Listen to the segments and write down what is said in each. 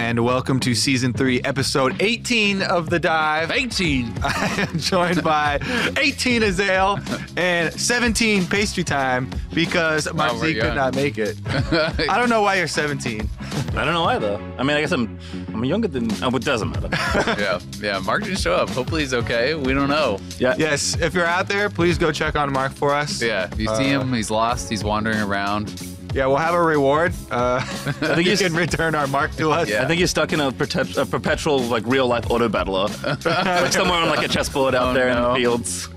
and welcome to Season 3, Episode 18 of The Dive. 18! I am joined by 18 Azale and 17 Pastrytime because Marzi could not make it. I don't know why you're 17. I don't know either. I mean, I guess I'm younger than... Oh, it doesn't matter. Yeah, Mark didn't show up. Hopefully he's okay. We don't know. Yeah. Yes, if you're out there, please go check on Mark for us. Yeah, if you see him, he's lost, he's wandering around. Yeah, we'll have a reward. I think you can return our mark to us. Yeah. I think you're stuck in a perpetual, like, real-life auto-battler. Like somewhere on, like, a chessboard out there in the fields.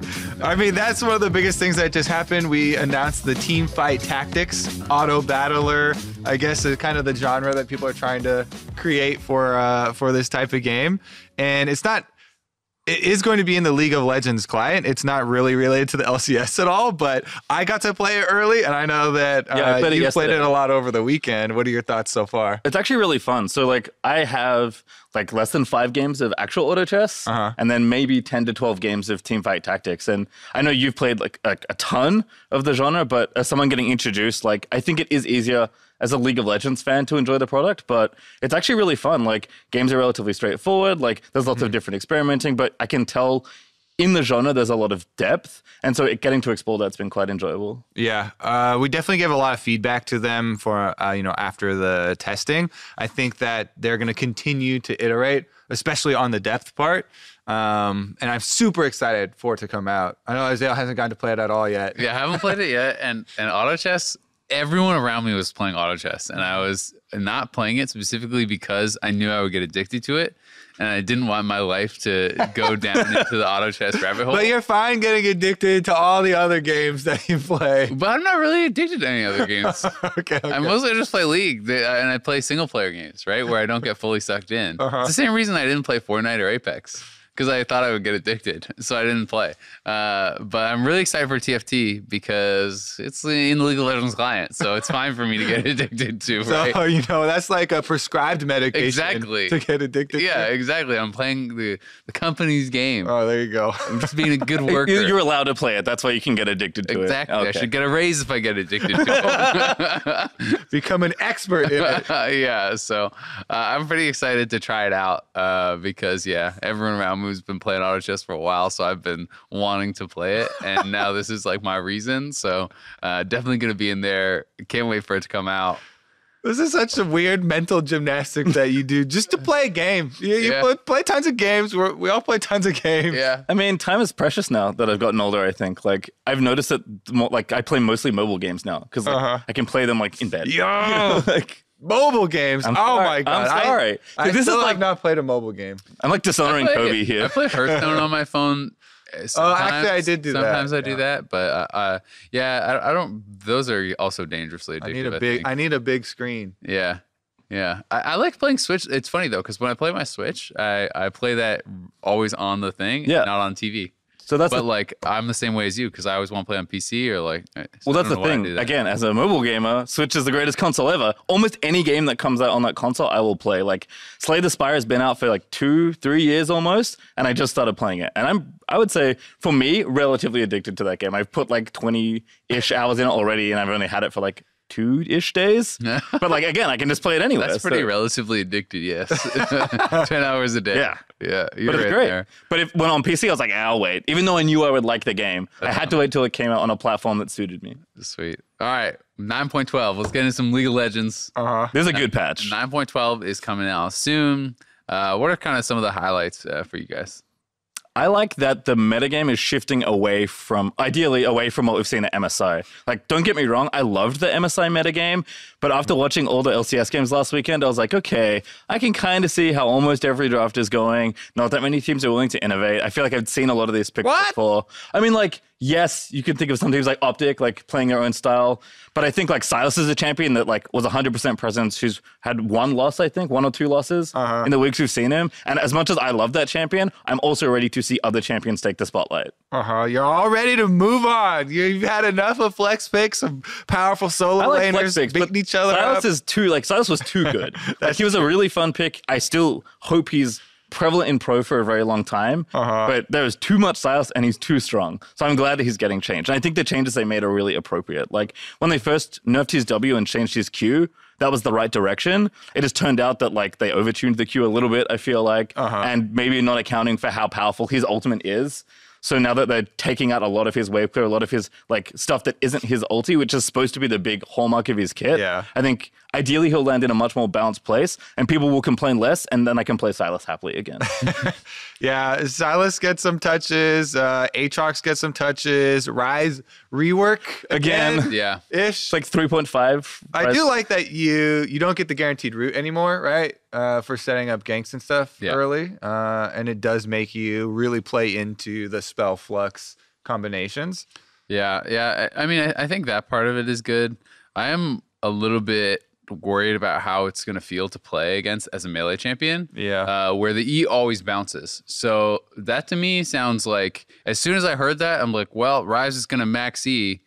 I mean, that's one of the biggest things that just happened. We announced the Teamfight Tactics auto-battler. I guess is kind of the genre that people are trying to create for this type of game. And it's not... It is going to be in the League of Legends client. It's not really related to the LCS at all, but I got to play it early, and I know that you played it a lot over the weekend. What are your thoughts so far? It's actually really fun. So, like, I have, like, less than 5 games of actual auto chess, and then maybe 10 to 12 games of Teamfight Tactics. And I know you've played, like a ton of the genre, but as someone getting introduced, like, I think it is easier as a League of Legends fan to enjoy the product, but it's actually really fun. Like, games are relatively straightforward. Like, there's lots of different experimenting, but I can tell in the genre there's a lot of depth, and so getting to explore that's been quite enjoyable. Yeah, we definitely gave a lot of feedback to them for after the testing. I think that they're going to continue to iterate, especially on the depth part. And I'm super excited for it to come out. I know Azale hasn't gotten to play it at all yet. Yeah, I haven't played it yet, and auto chess. Everyone around me was playing auto chess, and I was not playing it specifically because I knew I would get addicted to it, and I didn't want my life to go down into the auto chess rabbit hole. But you're fine getting addicted to all the other games that you play. But I'm not really addicted to any other games. Okay. I mostly just play League, and I play single player games, right, where I don't get fully sucked in. It's the same reason I didn't play Fortnite or Apex. Because I thought I would get addicted, so I didn't play. But I'm really excited for TFT because it's in the League of Legends client, so it's fine for me to get addicted to, right? So, that's like a prescribed medication to get addicted to. Yeah, exactly. I'm playing the company's game. Oh, there you go. I'm just being a good worker. You're allowed to play it. That's why you can get addicted to it. Exactly. Okay. I should get a raise if I get addicted to it. Become an expert in it. Yeah, so I'm pretty excited to try it out because, everyone around me who's been playing auto chess for a while, so I've been wanting to play it, and now this is like my reason. So definitely going to be in there. Can't wait for it to come out. This is such a weird mental gymnastics that you do just to play a game. You play tons of games. We all play tons of games. Yeah. I mean, time is precious now that I've gotten older, I think. Like, I've noticed that I play mostly mobile games now because I can play them like in bed. Yo! Mobile games. My God. I'm sorry. I still have not played a mobile game. I'm like dishonoring Kobe here. I play Hearthstone on my phone. Actually, I did do that. Sometimes I do that, but I don't. Those are also dangerously addictive. I need a big screen. Yeah. I like playing Switch. It's funny though, because when I play my Switch, I play that always on the thing, not on TV. So I'm the same way as you because I always want to play on PC or like. Well, that's the thing. Again, as a mobile gamer, Switch is the greatest console ever. Almost any game that comes out on that console, I will play. Like, Slay the Spire has been out for like 2-3 years almost, and I just started playing it. And I would say, for me, relatively addicted to that game. I've put like 20-ish hours in it already, and I've only had it for like 2-ish days. But like, again, I can just play it anywhere. That's pretty relatively addicted, yes. 10 hours a day. Yeah. Yeah, but it's great. There. But when on PC, I was like, I'll wait. Even though I knew I would like the game, I had to wait till it came out on a platform that suited me. Sweet. All right, 9.12. Let's get into some League of Legends. There's a good patch. 9.12 is coming out soon. What are kind of some of the highlights for you guys? I like that the metagame is shifting ideally away from what we've seen at MSI. Like, don't get me wrong, I loved the MSI metagame, but after watching all the LCS games last weekend, I was like, okay, I can kind of see how almost every draft is going. Not that many teams are willing to innovate. I feel like I've seen a lot of these picks before. I mean, like, yes, you can think of some teams like Optic, like playing their own style, but I think like Sylas is a champion that like was 100% presence, who's had 1 loss, I think, 1 or 2 losses in the weeks we've seen him. And as much as I love that champion, I'm also ready to see other champions take the spotlight. You're all ready to move on. You've had enough of flex picks of powerful solo laners beating each other up. Sylas was too good. Like, he was a really fun pick. I still hope he's prevalent in pro for a very long time, but there's too much Sylas and he's too strong. So I'm glad that he's getting changed. And I think the changes they made are really appropriate. Like when they first nerfed his W and changed his Q, that was the right direction. It has turned out that like they overtuned the Q a little bit, I feel like, and maybe not accounting for how powerful his ultimate is. So now that they're taking out a lot of his wave clear, a lot of his like stuff that isn't his ulti, which is supposed to be the big hallmark of his kit, I think ideally he'll land in a much more balanced place and people will complain less and then I can play Sylas happily again. Yeah, Sylas gets some touches, Aatrox gets some touches, Ryze rework again. Yeah. Ish. It's like 3.5. I do like that you don't get the guaranteed route anymore, right? For setting up ganks and stuff early. And it does make you really play into the spell flux combinations. Yeah. I mean, I think that part of it is good. I am a little bit worried about how it's going to feel to play against as a melee champion. Yeah. Where the E always bounces. So that to me sounds like, as soon as I heard that, I'm like, well, Ryze is going to max E.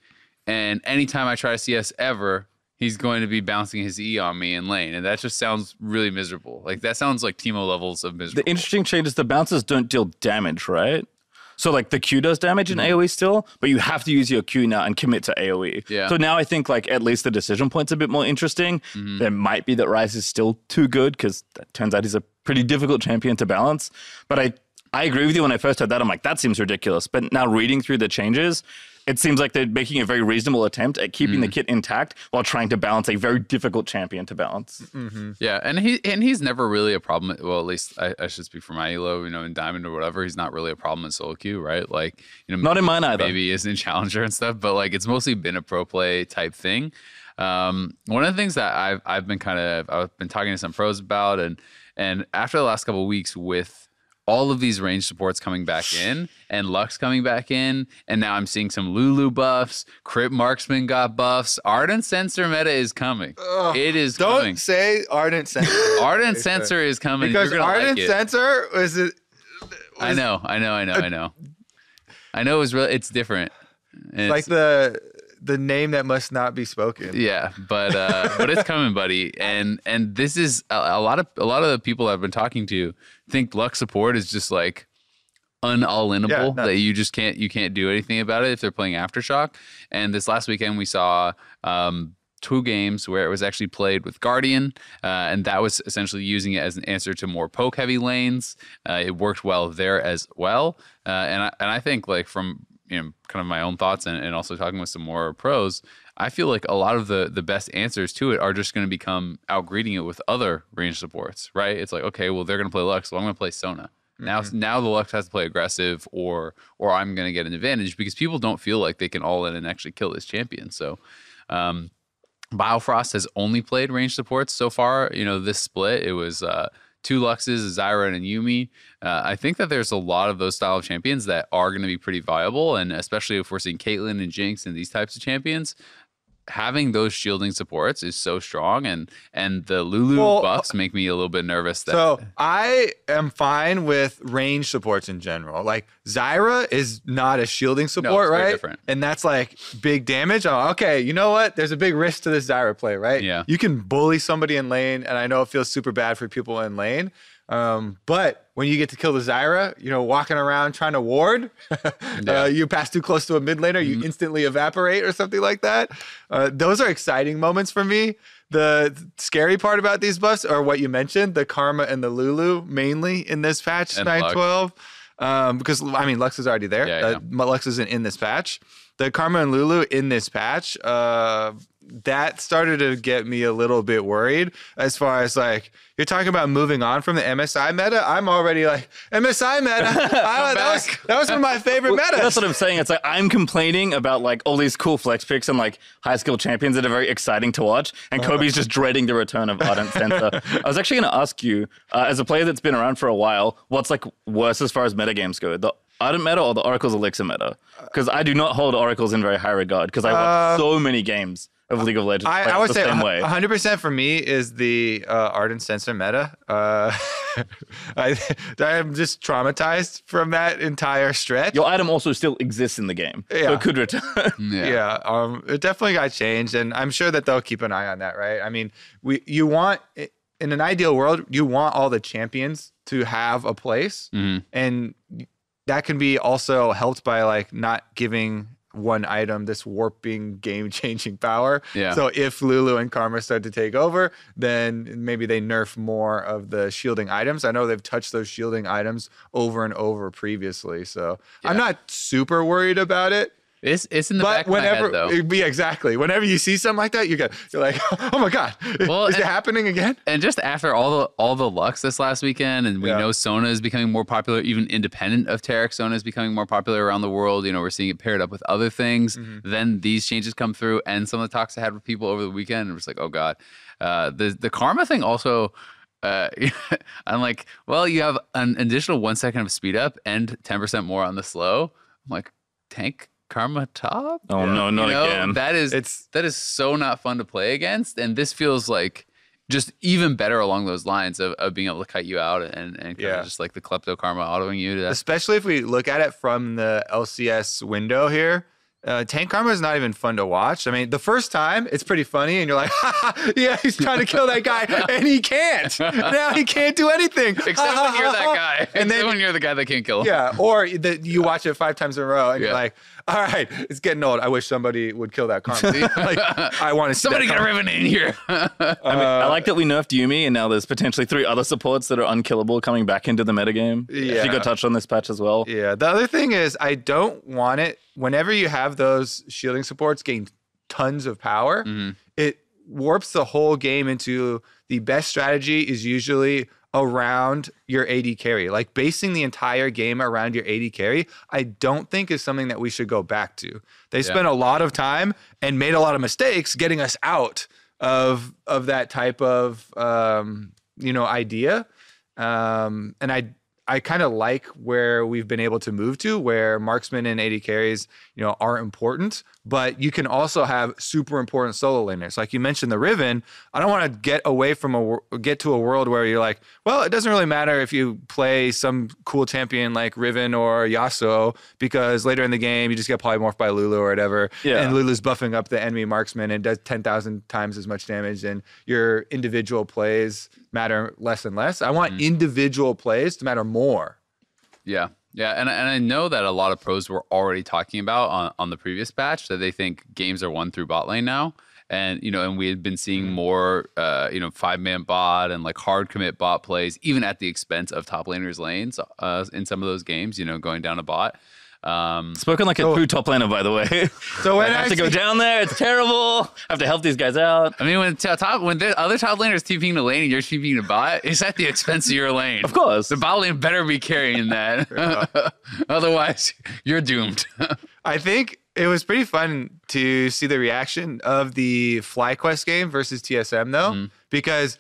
And anytime I try to CS ever, he's going to be bouncing his E on me in lane. And that just sounds really miserable. Like that sounds like Teemo levels of miserable. The interesting change is the bounces don't deal damage, right? So like the Q does damage in AoE still, but you have to use your Q now and commit to AoE. Yeah. So now I think like at least the decision point's a bit more interesting. There might be that Ryze is still too good because that turns out he's a pretty difficult champion to balance. But I agree with you when I first heard that. I'm like, that seems ridiculous. But now reading through the changes, it seems like they're making a very reasonable attempt at keeping the kit intact while trying to balance a very difficult champion to balance. Yeah, and he's never really a problem. Well, at least I should speak for my elo, in Diamond or whatever. He's not really a problem in solo queue, right? Like, not in mine either. Maybe he is in Challenger and stuff, but like it's mostly been a pro play type thing. One of the things that I've been talking to some pros about, and after the last couple of weeks with all of these range supports coming back in and Lux coming back in, and now I'm seeing some Lulu buffs. Crit Marksman got buffs. Ardent Sensor meta is coming. It is coming. Don't say Ardent Sensor. Ardent Sensor is coming. Because Ardent like Sensor I know. I know it's different. It's like the name that must not be spoken. Yeah, but it's coming, buddy. And this is a lot of the people I've been talking to think Lux support is just like all-inable, that you just can't do anything about it if they're playing Aftershock. And this last weekend we saw 2 games where it was actually played with Guardian, and that was essentially using it as an answer to more poke heavy lanes. It worked well there as well. And I think like from kind of my own thoughts and also talking with some more pros, I feel like a lot of the best answers to it are just going to become outgreeding it with other range supports, right? It's like, okay, well, they're going to play Lux, so I'm going to play Sona. Now the Lux has to play aggressive or I'm going to get an advantage because people don't feel like they can all in and actually kill this champion. So Biofrost has only played range supports so far. This split, it was 2 Luxes, Zyra, and a Yuumi. I think that there's a lot of those style of champions that are going to be pretty viable, and especially if we're seeing Caitlyn and Jinx and these types of champions, having those shielding supports is so strong, and the Lulu buffs make me a little bit nervous. So I am fine with range supports in general. Like Zyra is not a shielding support, right? Different. And that's like big damage. Okay, you know what? There's a big risk to this Zyra play, right? Yeah. You can bully somebody in lane, and I know it feels super bad for people in lane. But when you get to kill the Zyra, walking around trying to ward, you pass too close to a mid laner, you instantly evaporate or something like that. Those are exciting moments for me. The scary part about these buffs are what you mentioned, the Karma and the Lulu mainly in this patch, 912. Because, Lux is already there. Lux isn't in this patch. The Karma and Lulu in this patch, that started to get me a little bit worried as far as like, you're talking about moving on from the MSI meta. I'm already like, MSI meta? that was one of my favorite metas. That's what I'm saying. It's like, I'm complaining about like all these cool flex picks and like high skill champions that are very exciting to watch. And Kobe's just dreading the return of Ardent Sensor. I was actually going to ask you, as a player that's been around for a while, what's like worse as far as metagames go? The Ardent meta or the Oracle's Elixir meta? Because I do not hold Oracles in very high regard because I watch so many games of League of Legends. I would say same way. 100% for me is the Ardent Sensor meta. I'm just traumatized from that entire stretch. Your item also still exists in the game, so it could return. It definitely got changed, and I'm sure that they'll keep an eye on that, right? I mean, in an ideal world, you want all the champions to have a place, and that can be also helped by like not giving one item this warping game-changing power. Yeah. So if Lulu and Karma start to take over, then maybe they nerf more of the shielding items. I know they've touched those shielding items over and over previously, so I'm not super worried about it. It's in the back of my head, though. Yeah, exactly. Whenever you see something like that, you're like, oh my god, is it happening again? And just after all the Lux this last weekend, and we know Sona is becoming more popular, even independent of Taric, Sona is becoming more popular around the world. You know, we're seeing it paired up with other things. Then these changes come through, and some of the talks I had with people over the weekend, and it was like, oh god, the Karma thing also. I'm like, well, you have an additional 1 second of speed up and 10% more on the slow. I'm like, tank Karma top? Oh no, not again. That is so not fun to play against, and this feels like just even better along those lines of being able to cut you out and kind of just like the Klepto Karma autoing you to that. Especially if we look at it from the LCS window here. Tank Karma is not even fun to watch. I mean, the first time it's pretty funny, and you're like, yeah, he's trying to kill that guy, and he can't. Now he can't do anything. Except when you're that guy. And then when you're the guy that can't kill him. Yeah, or you watch it 5 times in a row, and you're like, all right, it's getting old. I wish somebody would kill that Karma. Like, I want to see somebody get a Riven in here. I like that we nerfed Yuumi, and now there's potentially 3 other supports that are unkillable coming back into the metagame. Yeah. You got touched on this patch as well. Yeah. The other thing is, I don't want it. Whenever you have those shielding supports gain tons of power, it warps the whole game into the best strategy is usually around your AD carry. Like basing the entire game around your AD carry, I don't think is something that we should go back to. They spent a lot of time and made a lot of mistakes getting us out of that type of idea. And I kind of like where we've been able to move to, where marksman and AD carries, are important, but you can also have super important solo laners. Like you mentioned the Riven. I don't want to get away from get to a world where you're like, well, it doesn't really matter if you play some cool champion like Riven or Yasuo, because later in the game you just get polymorphed by Lulu or whatever, and Lulu's buffing up the enemy marksman and does 10,000 times as much damage, and your individual plays matter less and less. I want individual plays to matter more. Yeah. Yeah, and I know that a lot of pros were already talking about on the previous patch that they think games are won through bot lane now. And, and we had been seeing more, 5-man bot and like hard commit bot plays, even at the expense of top laners' lanes in some of those games, going down a bot. Spoken like a true top laner, by the way. So when I have to go down there, it's terrible. I have to help these guys out. I mean, when the other top laners TPing the lane and you're TPing the bot, it's at the expense of your lane. Of course, the bot lane better be carrying that. Otherwise, you're doomed. I think it was pretty fun to see the reaction of the FlyQuest game versus TSM though, because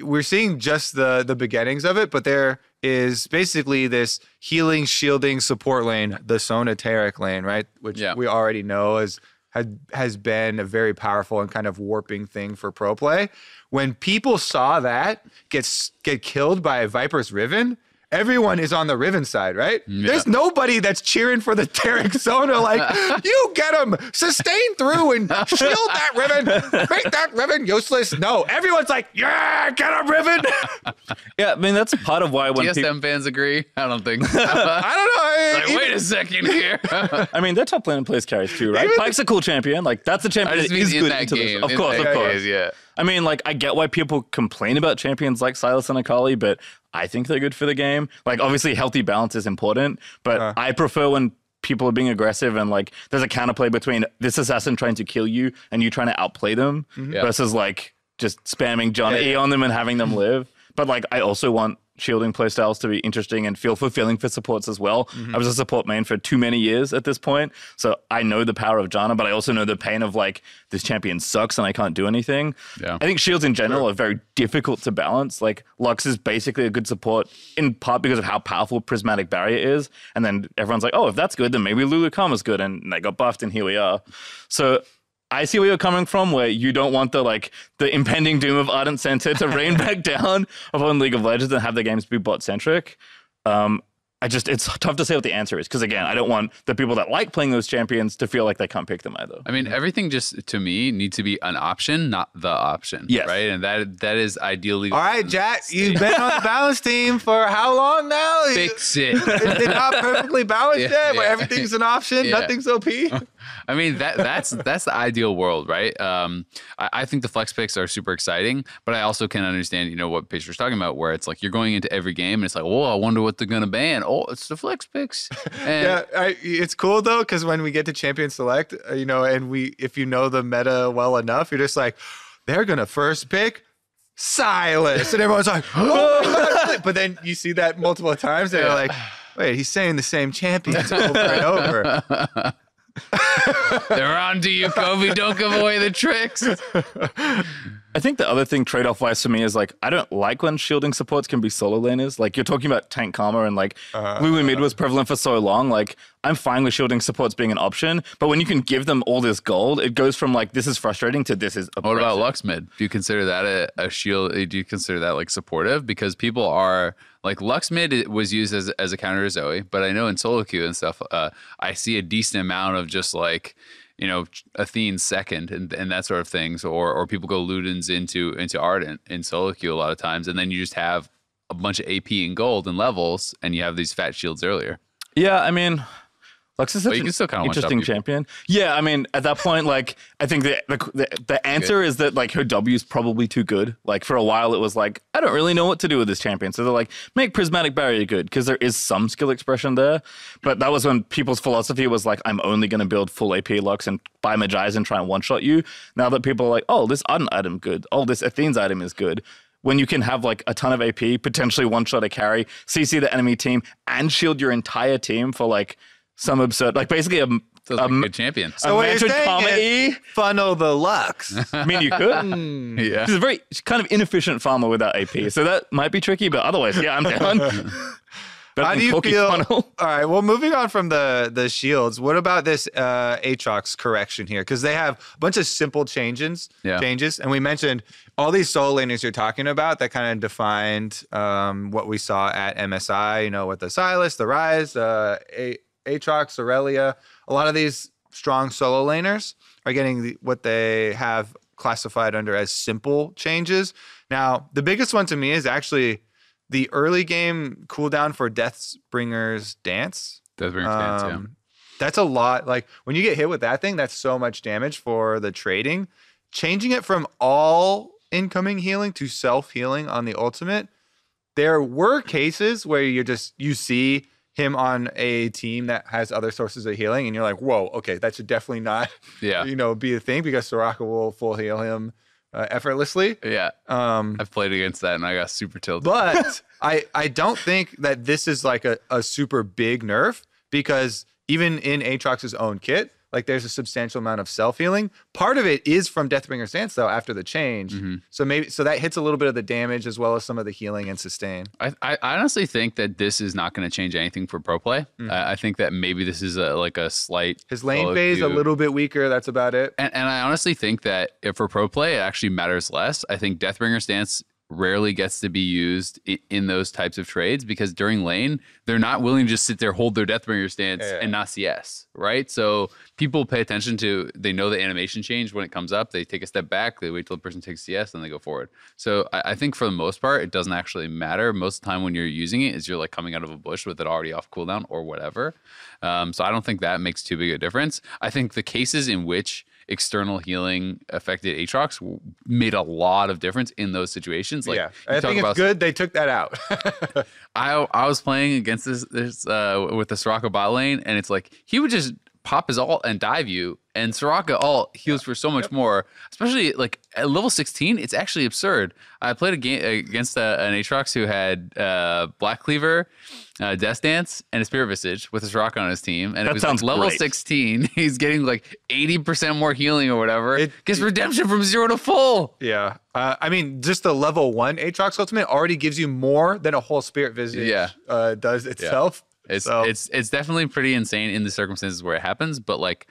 we're seeing just the beginnings of it, but there is basically this healing, shielding support lane, the Sona Taric lane, right? Which we already know has been a very powerful and kind of warping thing for pro play. When people saw that get killed by Viper's Riven, everyone is on the Riven side, right? Yeah. There's nobody that's cheering for the Taric Sona like, you get him, sustain through and shield that Riven, make that Riven useless. No, everyone's like, yeah, get him, Riven. Yeah, I mean, that's part of why when TSM fans agree. I don't think. I don't know. Wait a second here. I mean, their top lane plays carries too, right? Pyke's a cool champion. Like, that's a champion that is good into this. Of course. Yeah. I mean, like, I get why people complain about champions like Sylas and Akali, but I think they're good for the game. Like, obviously, healthy balance is important, but I prefer when people are being aggressive and, like, there's a counterplay between this assassin trying to kill you and you trying to outplay them versus, like, just spamming John E on them and having them live. But, like, I also want shielding playstyles to be interesting and feel fulfilling for supports as well. I was a support main for too many years at this point, so I know the power of Qiyana, but I also know the pain of like, this champion sucks and I can't do anything. I think shields in general are very difficult to balance. Like, Lux is basically a good support in part because of how powerful Prismatic Barrier is, and then everyone's like, oh, if that's good, then maybe Lulu Karma's good, and they got buffed and here we are. So I see where you're coming from, where you don't want the impending doom of Ardent Center to rain back down upon League of Legends and have the games be bot-centric. I it's tough to say what the answer is because, again, I don't want the people that like playing those champions to feel like they can't pick them either. I mean, everything just, to me, needs to be an option, not the option. Yes. Right? And that is ideally. All right, Jack, you've been on the balance team for how long now? Fix it. Is it not perfectly balanced yet? Where yeah. everything's an option, nothing's OP? I mean, that's the ideal world, right? I think the flex picks are super exciting, but I also can understand, what Pastry's talking about, where it's like you're going into every game and it's like, whoa, I wonder what they're gonna ban. Oh, it's the flex picks. And it's cool though, because when we get to Champion Select, and if you know the meta well enough, you're just like, they're gonna first pick Sylas, and everyone's like, oh. But then you see that multiple times, and you're like, wait, he's saying the same champions over and over. They're on to you, Kobe. Don't give away the tricks. I think the other thing trade-off wise for me is like I don't like when shielding supports can be solo laners. Like you're talking about tank karma and like Lulu mid was prevalent for so long. Like I'm fine with shielding supports being an option, but when you can give them all this gold, it goes from like this is frustrating to this is oppressive. What about Lux mid? Do you consider that a shield? Do you consider that like supportive? Because people are like Lux mid was used as a counter to Zoe, but I know in solo queue and stuff, I see a decent amount of just like Athene's second and that sort of things, or people go Ludens into Ardent in solo queue a lot of times, and then you just have a bunch of AP and gold and levels, and you have these fat shields earlier. Yeah, I mean, Lux is such an interesting one-shot champion. Yeah, I mean, at that point, like, I think the answer is that, like, her W is probably too good. Like, for a while, it was like, I don't really know what to do with this champion. So they're like, make Prismatic Barrier good, because there is some skill expression there. But that was when people's philosophy was like, I'm only going to build full AP Lux and buy Magi and try and one-shot you. Now that people are like, oh, this Ardent item good. Oh, this Athene's item is good. When you can have like a ton of AP, potentially one-shot a carry, CC the enemy team, and shield your entire team for like some absurd, like basically a good champion. So what you're saying is funnel the Lux. I mean, you could. Yeah. He's a very kind of inefficient farmer without AP, so that might be tricky. But otherwise, yeah, I'm down. How do you feel? All right. Well, moving on from the shields, what about this Aatrox correction here? Because they have a bunch of simple changes, and we mentioned all these solo laners you're talking about that kind of defined what we saw at MSI. With the Sylas, the Ryze, Aatrox, Aurelia. A lot of these strong solo laners are getting what they have classified under as simple changes. Now, the biggest one to me is actually the early game cooldown for Deathbringer's Dance. Deathbringer's Dance, yeah. That's a lot. Like, when you get hit with that thing, that's so much damage for the trading. Changing it from all incoming healing to self-healing on the ultimate, there were cases where you see him on a team that has other sources of healing, and you're like, whoa, okay, that should definitely not be a thing, because Soraka will full heal him effortlessly. Yeah. I've played against that and I got super tilted. But I don't think that this is like a super big nerf, because even in Aatrox's own kit, like there's a substantial amount of self-healing. Part of it is from Deathbringer's Dance though, after the change. So that hits a little bit of the damage as well as some of the healing and sustain. I honestly think that this is not going to change anything for pro play. I think that maybe this is a slight... His lane phase a little bit weaker, that's about it. And I honestly think that if for pro play, it actually matters less. I think Deathbringer's Dance rarely gets to be used in those types of trades, because during lane, they're not willing to just sit there, hold their Deathbringer stance and not CS, right? So people pay attention to, they know the animation change when it comes up, they take a step back, they wait till the person takes CS, and they go forward. So I think for the most part, it doesn't actually matter. Most of the time when you're using it is you're like coming out of a bush with it already off cooldown or whatever. So I don't think that makes too big a difference. I think the cases in which external healing affected Aatrox made a lot of difference in those situations. Like, I think it's good they took that out. I was playing against this with the Soraka bot lane, and it's like he would just pop his ult and dive you, and Soraka ult heals for so much more, especially like at level 16. It's actually absurd. I played a game against an Aatrox who had Black Cleaver, Death Dance, and a Spirit Visage with a Soraka on his team, and it was like level 16. He's getting like 80% more healing or whatever. Gets redemption from 0 to full. Yeah. I mean, just the level 1 Aatrox ultimate already gives you more than a whole Spirit Visage does itself. It's definitely pretty insane in the circumstances where it happens, but like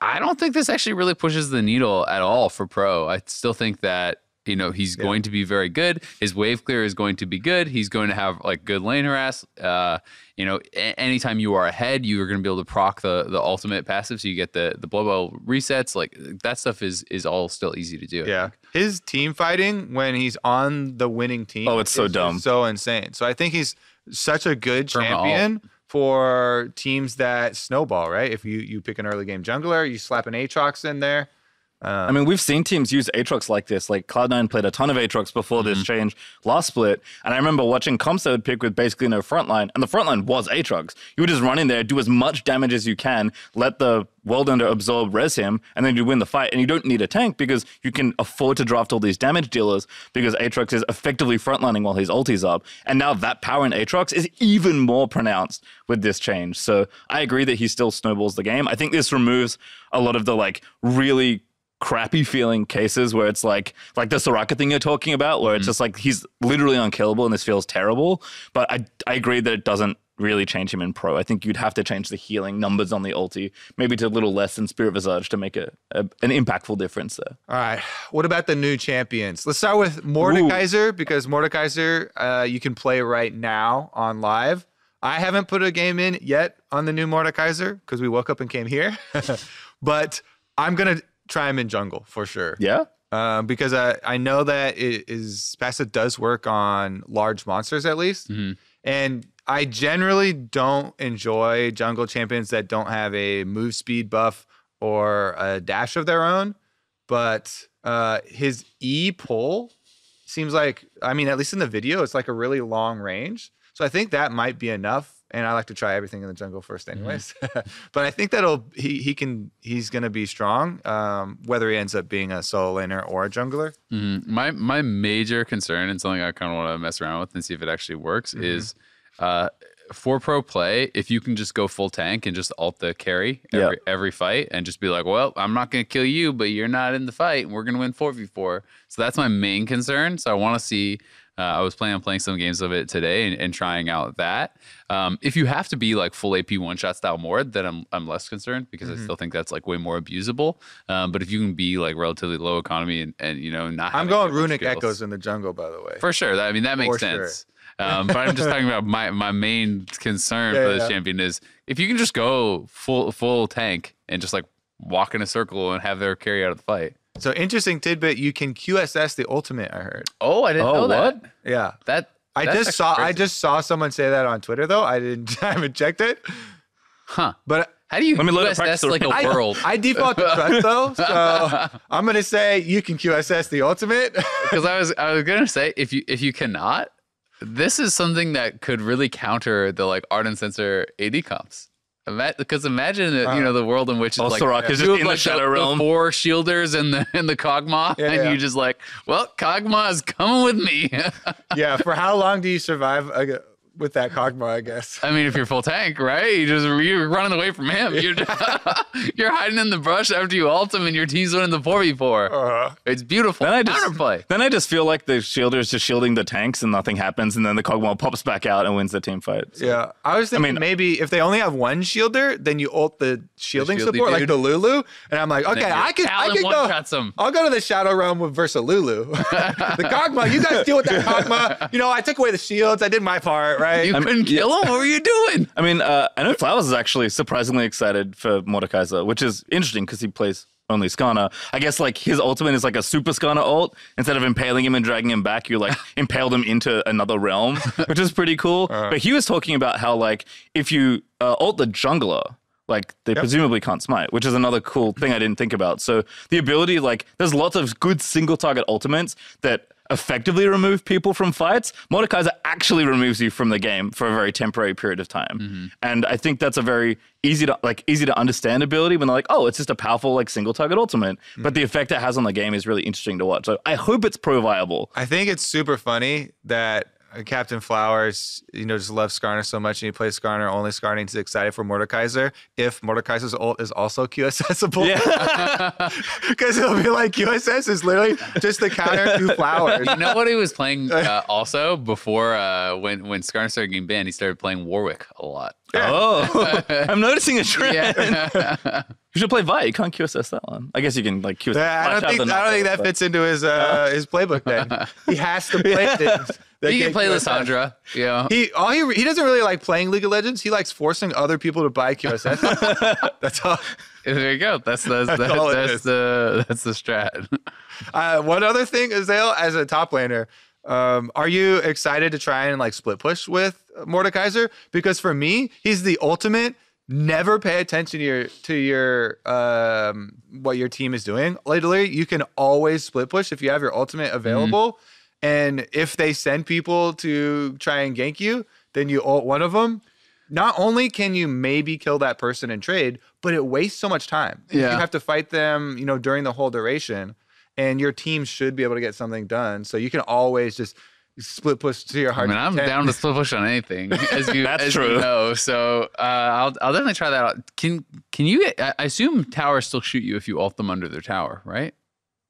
I don't think this actually really pushes the needle at all for pro. I still think that he's going to be very good. His wave clear is going to be good. He's going to have like good lane harass. Anytime you are ahead, you are going to be able to proc the ultimate passive, so you get the blow resets. Like that stuff is all still easy to do. Yeah, his team fighting when he's on the winning team. Oh, it's so dumb, so insane. So I think he's such a good champion for teams that snowball. Right, if you pick an early game jungler, you slap an Aatrox in there. I mean, we've seen teams use Aatrox like this. Like Cloud9 played a ton of Aatrox before this change last split. And I remember watching comps that would pick with basically no frontline. And the frontline was Aatrox. You would just run in there, do as much damage as you can, let the World Ender absorb, res him, and then you win the fight. And you don't need a tank because you can afford to draft all these damage dealers because Aatrox is effectively frontlining while his ulti's up. And now that power in Aatrox is even more pronounced with this change. So I agree that he still snowballs the game. I think this removes a lot of the like really crappy feeling cases where it's like the Soraka thing you're talking about, where it's just like he's literally unkillable and this feels terrible. But I agree that it doesn't really change him in pro. I think you'd have to change the healing numbers on the ulti, maybe to a little less than Spirit Visage to make an impactful difference there. All right. What about the new champions? Let's start with Mordekaiser, because Mordekaiser you can play right now on live. I haven't put a game in yet on the new Mordekaiser because we woke up and came here. But I'm going to try him in jungle for sure. Yeah? Because I know that passive does work on large monsters at least. And I generally don't enjoy jungle champions that don't have a move speed buff or a dash of their own. But his E pull seems like, I mean, at least in the video, it's like a really long range. So I think that might be enough. And I like to try everything in the jungle first anyways. But I think he's going to be strong, whether he ends up being a solo laner or a jungler. My major concern, and something I kind of want to mess around with and see if it actually works, is for pro play, if you can just go full tank and just ult the carry every fight and just be like, well, I'm not going to kill you, but you're not in the fight and we're going to win 4v4. So that's my main concern. So I want to see... I was planning on playing some games of it today and trying out that. If you have to be like full AP one-shot style Mord, then I'm less concerned because I still think that's like way more abusable. But if you can be like relatively low economy and not, I'm going Runic Echoes in the jungle, by the way. For sure. That makes sense. Sure. But I'm just talking about my main concern for this champion is if you can just go full tank and just like walk in a circle and have their carry out of the fight. So interesting tidbit, you can QSS the ultimate, I heard. Oh, I didn't know that. Yeah. I That's just saw someone say that on Twitter though. I haven't checked it. Huh. But how do you QSS like a world? I default to trust though. So I'm gonna say you can QSS the ultimate. Because I was gonna say if you cannot, this is something that could really counter the like Art and Sensor AD comps. Because imagine the world in which it's like Soraka's just in the Shadow Realm, the 4 shielders and the Kog'Maw, and you just like, well, Kog'Maw is coming with me. Yeah, for how long do you survive with that Kog'Maw, I guess? I mean, if you're full tank, right? You're running away from him. You're hiding in the brush after you ult him, and your team's winning the 4v4. It's beautiful. Counterplay. Then I just feel like the shielder is just shielding the tanks and nothing happens, and then the Kog'Maw pops back out and wins the team fight. So. Yeah, I was thinking maybe if they only have one shielder, then you ult the shielding support like the Lulu, and I'm like, okay, I can go. I'll go to the Shadow Realm versus Lulu. The Kog'Maw, you guys deal with that Kog'Maw. I took away the shields. I did my part, right? You couldn't kill him? What were you doing? I mean, I know Flowers is actually surprisingly excited for Mordekaiser, which is interesting because he plays only Skarner. I guess like his ultimate is like a super Skarner ult. Instead of impaling him and dragging him back, you like impaled him into another realm, which is pretty cool. But he was talking about how like if you ult the jungler, like they presumably can't smite, which is another cool thing I didn't think about. So the ability, like there's lots of good single target ultimates that effectively remove people from fights. Mordekaiser actually removes you from the game for a very temporary period of time. And I think that's a very easy to understand ability when they're like, oh, it's just a powerful like single target ultimate. But the effect it has on the game is really interesting to watch. So I hope it's pro viable. I think it's super funny that Captain Flowers, just loves Skarner so much and he plays Skarner only Skarner and he's excited for Mordekaiser if Mordekaiser's ult is also QSSable. Because it'll be like QSS is literally just the counter to Flowers. You know what he was playing also before when Skarner started getting banned, he started playing Warwick a lot. Oh, I'm noticing a trend. You should play Vi. You can't QSS that one. I guess you can like QSS. Yeah, I don't think that fits into his playbook. Then he has to play things. He can play Lissandra. Yeah. He doesn't really like playing League of Legends. He likes forcing other people to buy QSS. That's all. There you go. That's the strat. One other thing, Azael, as a top laner, are you excited to try and like split push with Mordekaiser? Because for me, he's the ultimate. Never pay attention to your what your team is doing. Literally, you can always split push if you have your ultimate available. And if they send people to try and gank you, then you ult one of them. Not only can you maybe kill that person and trade, but it wastes so much time. Yeah. You have to fight them, during the whole duration. And your team should be able to get something done. So you can always just split push to your heart. I mean, I'm down to split push on anything, as you know. So I'll definitely try that out. Can you? I assume towers still shoot you if you ult them under their tower, right?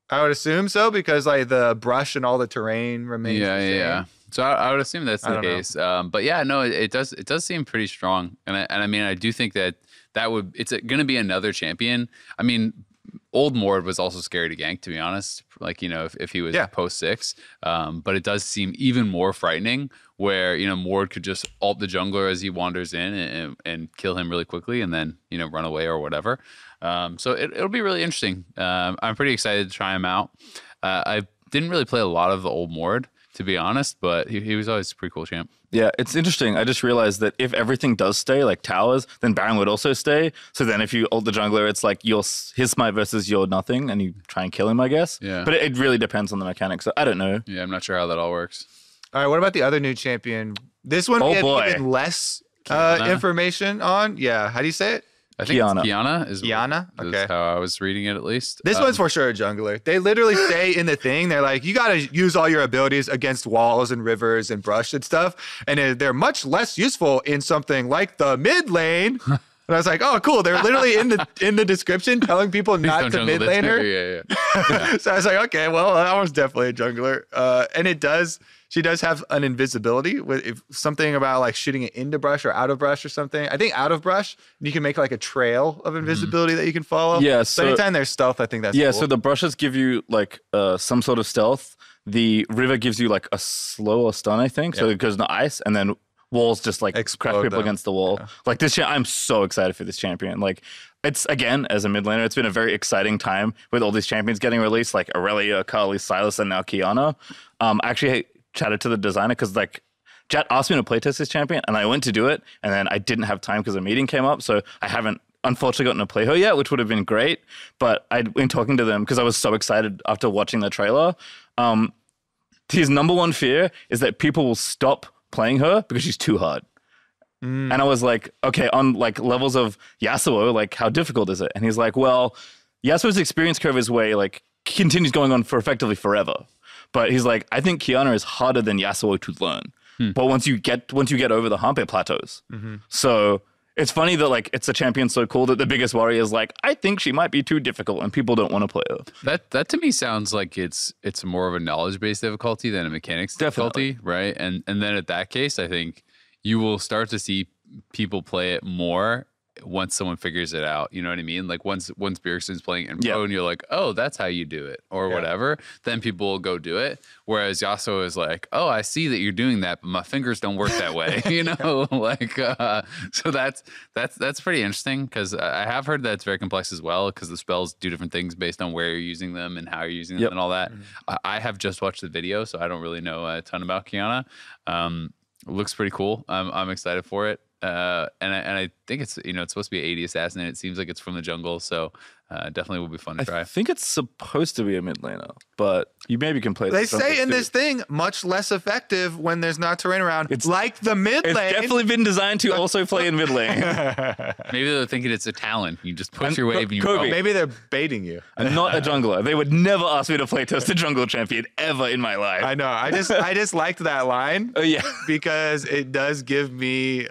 I would assume so because like the brush and all the terrain remains. Yeah. So I would assume that's the case. But yeah, no, it does seem pretty strong, and I mean, I do think that it's going to be another champion. I mean, old Mord was also scary to gank, to be honest. Like, if he was post 6. But it does seem even more frightening where, Mord could just ult the jungler as he wanders in and kill him really quickly and then, run away or whatever. So it'll be really interesting. I'm pretty excited to try him out. I didn't really play a lot of the old Mord, to be honest, but he was always a pretty cool champ. Yeah, it's interesting. I just realized that if everything does stay, like towers, then Baron would also stay. So then if you ult the jungler, it's like his smite versus your nothing, and you try and kill him, I guess. Yeah. But it really depends on the mechanics. So I don't know. Yeah, I'm not sure how that all works. All right, what about the other new champion? This one we have even less information on. Yeah, how do you say it? I think Qiyana. Qiyana is Okay. how I was reading it, at least. This one's for sure a jungler. They literally say in the thing, they're like, you got to use all your abilities against walls and rivers and brush and stuff. And they're much less useful in something like the mid lane. And I was like, oh, cool. They're literally in the description telling people not to mid laner. Yeah. So I was like, okay, well, that one's definitely a jungler. And she does have an invisibility with something about like shooting it into brush or out of brush or something. I think out of brush, you can make like a trail of invisibility that you can follow. Yeah. So anytime there's stealth, I think that's cool. So the brushes give you like some sort of stealth. The river gives you like a slower stun, I think. So it goes into ice, and then walls just like crash people against the wall. Yeah. Like this, I'm so excited for this champion. Like it's, again, as a mid laner, it's been a very exciting time with all these champions getting released, like Aurelia, Kali, Sylas, and now Qiyana. Actually, chatted to the designer because like Jet asked me to playtest this champion, and I went to do it, and then I didn't have time because a meeting came up, so I haven't unfortunately gotten to play her yet, which would have been great. But I'd been talking to them because I was so excited after watching the trailer. His number one fear is that people will stop playing her because she's too hard. And I was like, okay, on like levels of Yasuo, like how difficult is it? And he's like, well, Yasuo's experience curve is way like continues going on for effectively forever. But he's like, I think Qiyana is harder than Yasuo to learn. But once you get over the hump, it plateaus. So it's funny that like it's a champion so cool that the biggest worry is like, I think she might be too difficult and people don't want to play her. That to me sounds like it's more of a knowledge-based difficulty than a mechanics difficulty, right? And then at that case, I think you will start to see people play it more once someone figures it out. You know what I mean? Like once Bjergsen's playing in pro and you're like, oh, that's how you do it or whatever, then people will go do it. Whereas Yasuo is like, oh, I see that you're doing that, but my fingers don't work that way. Like, so that's pretty interesting because I have heard that it's very complex as well because the spells do different things based on where you're using them and how you're using them and all that. I have just watched the video, so I don't really know a ton about Qiyana. It looks pretty cool. I'm excited for it. And I think it's it's supposed to be an AD assassin, and it seems like it's from the jungle, so definitely will be fun to try. I think it's supposed to be a mid laner, but you maybe can play. They say in this thing, much less effective when there's not terrain around. It's like the mid lane. It's definitely been designed to also play in mid lane. Maybe they're thinking it's a Talon. You just push your wave and you roll. Maybe they're baiting you. I'm not a jungler. They would never ask me to play test a jungle champion ever in my life. I know. I just liked that line. Because it does give me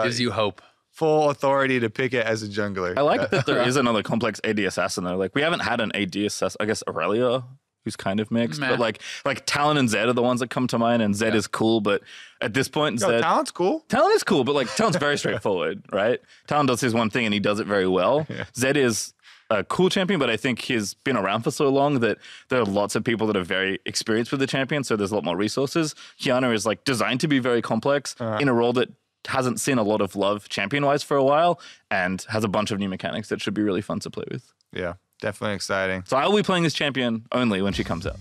gives you hope. full authority to pick it as a jungler. I like that there is another complex AD assassin though. Like we haven't had an AD assassin. I guess Aurelia, who's kind of mixed, but like Talon and Zed are the ones that come to mind, and Zed is cool, but at this point, Zed, Talon's cool. Talon is cool, but like Talon's very straightforward, right? Talon does his one thing and he does it very well. Zed is a cool champion, but I think he's been around for so long that there are lots of people that are very experienced with the champion, so there's a lot more resources. Qiyana is like designed to be very complex in a role that hasn't seen a lot of love champion-wise for a while and has a bunch of new mechanics that should be really fun to play with. Yeah, definitely exciting. So I'll be playing this champion only when she comes out.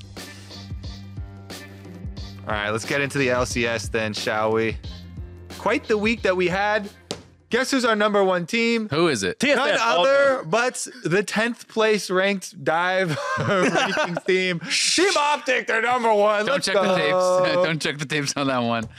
All right, let's get into the LCS then, shall we? Quite the week that we had. Guess who's our number one team? Who is it? None other but the 10th place ranked dive rankings team. Team Optic, they're number one. Don't check the tapes. Don't check the tapes on that one.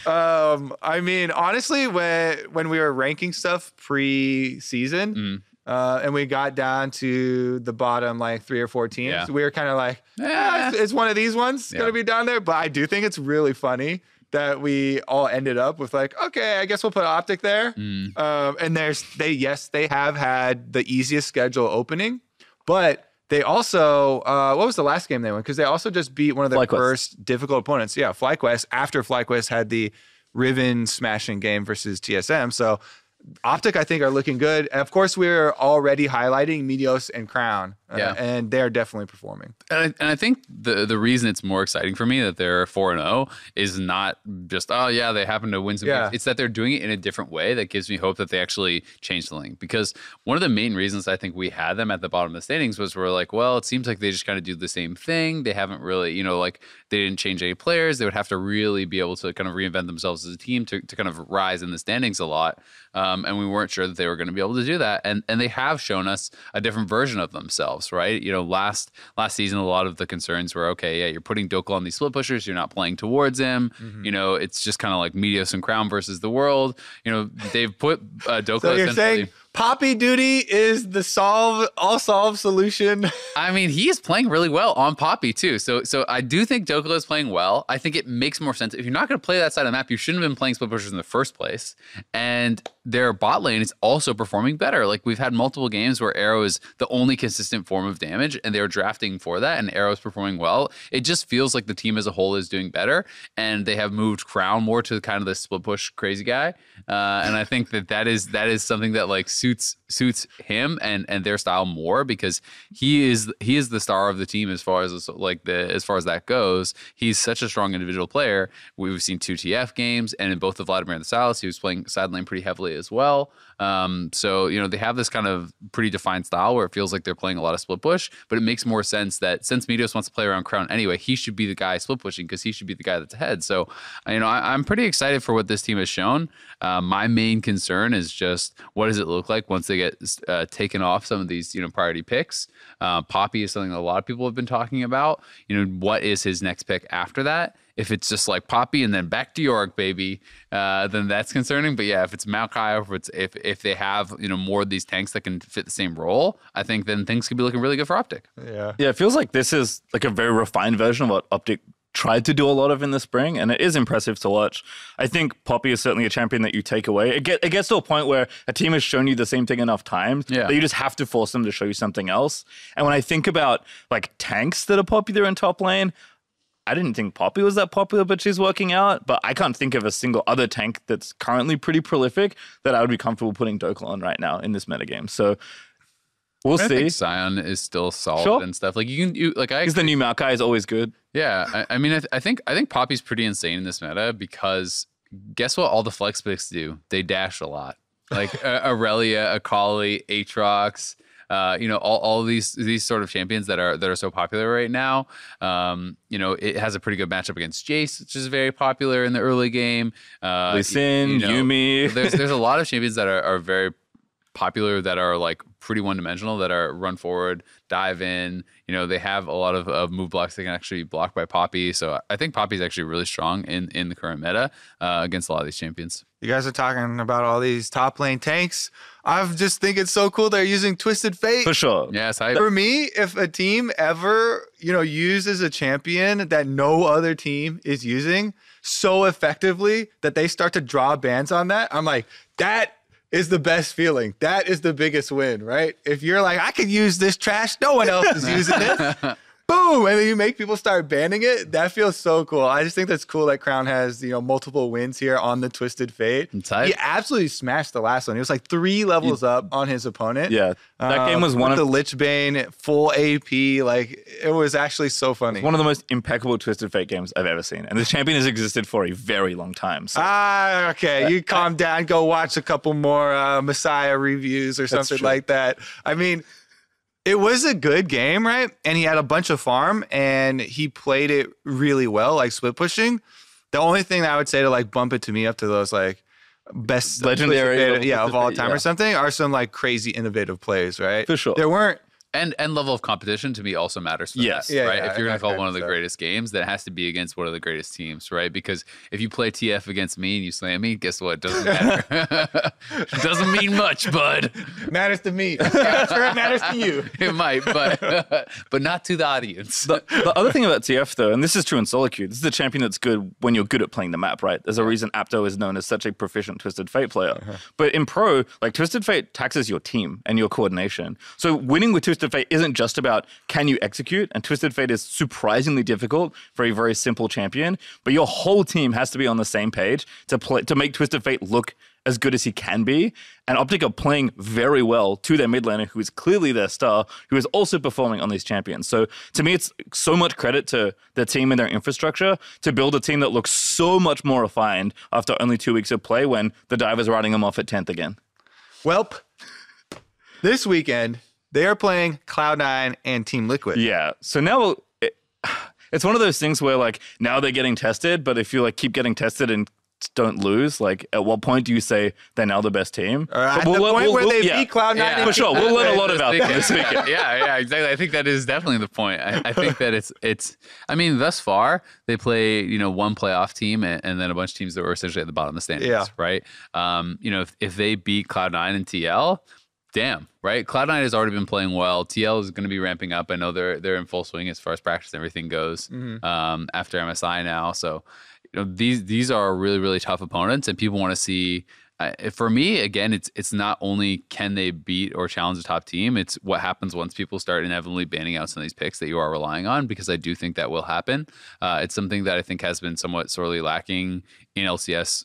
I mean, honestly, when we were ranking stuff pre-season, and we got down to the bottom like 3 or 4 teams, we were kind of like, it's one of these ones going to be down there. But I do think it's really funny that we all ended up with like, okay, I guess we'll put Optic there. And they have had the easiest schedule opening, but they also, what was the last game they won? Because they also just beat one of their first difficult opponents. Yeah, FlyQuest, after FlyQuest had the Riven smashing game versus TSM. So Optic, I think, are looking good. And of course, we're already highlighting Meteos and Crown, and they're definitely performing. And I think the reason it's more exciting for me that they're 4-0 is not just, they happen to win some games. It's that they're doing it in a different way that gives me hope that they actually change the link. Because one of the main reasons I think we had them at the bottom of the standings was we're like, well, it seems like they just kind of do the same thing. They haven't really, like they didn't change any players. They would have to really be able to kind of reinvent themselves as a team to kind of rise in the standings a lot. And we weren't sure that they were going to be able to do that. And they have shown us a different version of themselves, right? Last season, a lot of the concerns were, you're putting Dokal on these split pushers. You're not playing towards him. It's just kind of like Meteos and Crown versus the world. They've put Dokal so you're saying Poppy Duty is the all-solve solution. I mean, he is playing really well on Poppy too. So I do think Dokal is playing well. I think it makes more sense. If you're not going to play that side of the map, you shouldn't have been playing split pushers in the first place. And their bot lane is also performing better. Like we've had multiple games where Arrow is the only consistent form of damage, and they're drafting for that, and Arrow is performing well. It just feels like the team as a whole is doing better, and they have moved Crown more to kind of the split push crazy guy. And I think that is something that like suits him and their style more, because he is the star of the team as far as that goes. He's such a strong individual player. We've seen 2 TF games, and in both the Vladimir and the Sylas, he was playing side lane pretty heavily as well. So they have this kind of pretty defined style where it feels like they're playing a lot of split push, but it makes more sense that since Meteos wants to play around Crown anyway, he should be the guy split pushing because he should be the guy that's ahead. So I'm pretty excited for what this team has shown. My main concern is just what does it look like once they get taken off some of these priority picks. Poppy is something that a lot of people have been talking about. What is his next pick after that? If it's just like Poppy and then back to Yorick, baby, then that's concerning. But yeah, if it's Maokai, or if they have more of these tanks that can fit the same role, I think then things could be looking really good for Optic. Yeah, it feels like this is like a very refined version of what Optic tried to do a lot of in the spring, and it is impressive to watch. I think Poppy is certainly a champion that you take away. It gets to a point where a team has shown you the same thing enough times that you just have to force them to show you something else. And when I think about like tanks that are popular in top lane, I didn't think Poppy was that popular, but she's working out. But I can't think of a single other tank that's currently pretty prolific that I would be comfortable putting Dokal on right now in this metagame. So we'll see. I think Sion is still solid and stuff. Like he's the new Maokai is always good. Yeah, I mean, I think Poppy's pretty insane in this meta because guess what? All the flex picks do. They dash a lot. Like Aurelia, Akali, Aatrox. All these sort of champions that are so popular right now. It has a pretty good matchup against Jace, which is very popular in the early game. Lee Sin, Yuumi. There's a lot of champions that are very popular that are like pretty one-dimensional, that are run forward, dive in. They have a lot of move blocks that can actually be blocked by Poppy. So I think Poppy's actually really strong in the current meta against a lot of these champions. You guys are talking about all these top lane tanks. I just think it's so cool they're using Twisted Fate. For sure. Yes. For me, if a team ever, uses a champion that no other team is using so effectively that they start to draw bans on that, I'm like, that is the best feeling. That is the biggest win, right? If you're like, I could use this trash, no one else is using it. boom, and then you make people start banning it. That feels so cool. I just think that's cool that Crown has, multiple wins here on the Twisted Fate. He absolutely smashed the last one. He was like 3 levels up on his opponent. Yeah, that game was one of the Lich Bane, full AP. Like, it was actually so funny. It's one of the most impeccable Twisted Fate games I've ever seen. And this champion has existed for a very long time. So. Okay. You calm down. Go watch a couple more Messiah reviews or something like that. I mean, it was a good game, right? And he had a bunch of farm, and he played it really well, like split pushing. The only thing that I would say to like bump it to me up to those like best legendary of all time or something are some like crazy innovative plays, right? For sure. There weren't. And level of competition to me also matters for that, right? If you're going to call one of the greatest games, that has to be against one of the greatest teams, right? Because if you play TF against me and you slam me, guess what? It doesn't matter. It doesn't mean much, bud. Matters to me. I'm sure it matters to you. It might, but not to the audience. The other thing about TF, though, and this is true in solo queue, this is a champion that's good when you're good at playing the map, right? There's a reason Apto is known as such a proficient Twisted Fate player. But in pro, like Twisted Fate taxes your team and your coordination. So winning with Twisted Fate isn't just about can you execute, and Twisted Fate is surprisingly difficult for a very simple champion, but your whole team has to be on the same page to make Twisted Fate look as good as he can be. And Optic are playing very well to their mid laner, who is clearly their star, who is also performing on these champions. So to me, it's so much credit to the team and their infrastructure to build a team that looks so much more refined after only 2 weeks of play when the Diver's riding them off at 10th again. Welp, this weekend, they are playing Cloud9 and Team Liquid. Yeah. So now it's one of those things where like now they're getting tested, but if you like keep getting tested and don't lose, like at what point do you say they're now the best team? At the point where they beat Cloud9. For sure. We'll learn a lot about them this weekend. Yeah, exactly. I think that is definitely the point. I think that it's I mean, thus far, they play, one playoff team and then a bunch of teams that were essentially at the bottom of the standings, right? If they beat Cloud9 and TL, damn, right? Cloud9 has already been playing well. TL is going to be ramping up. I know they're in full swing as far as practice and everything goes after MSI now. So these are really, really tough opponents, and people want to see. For me, again, it's not only can they beat or challenge the top team, it's what happens once people start inevitably banning out some of these picks that you are relying on, because I do think that will happen. It's something that I think has been somewhat sorely lacking in LCS.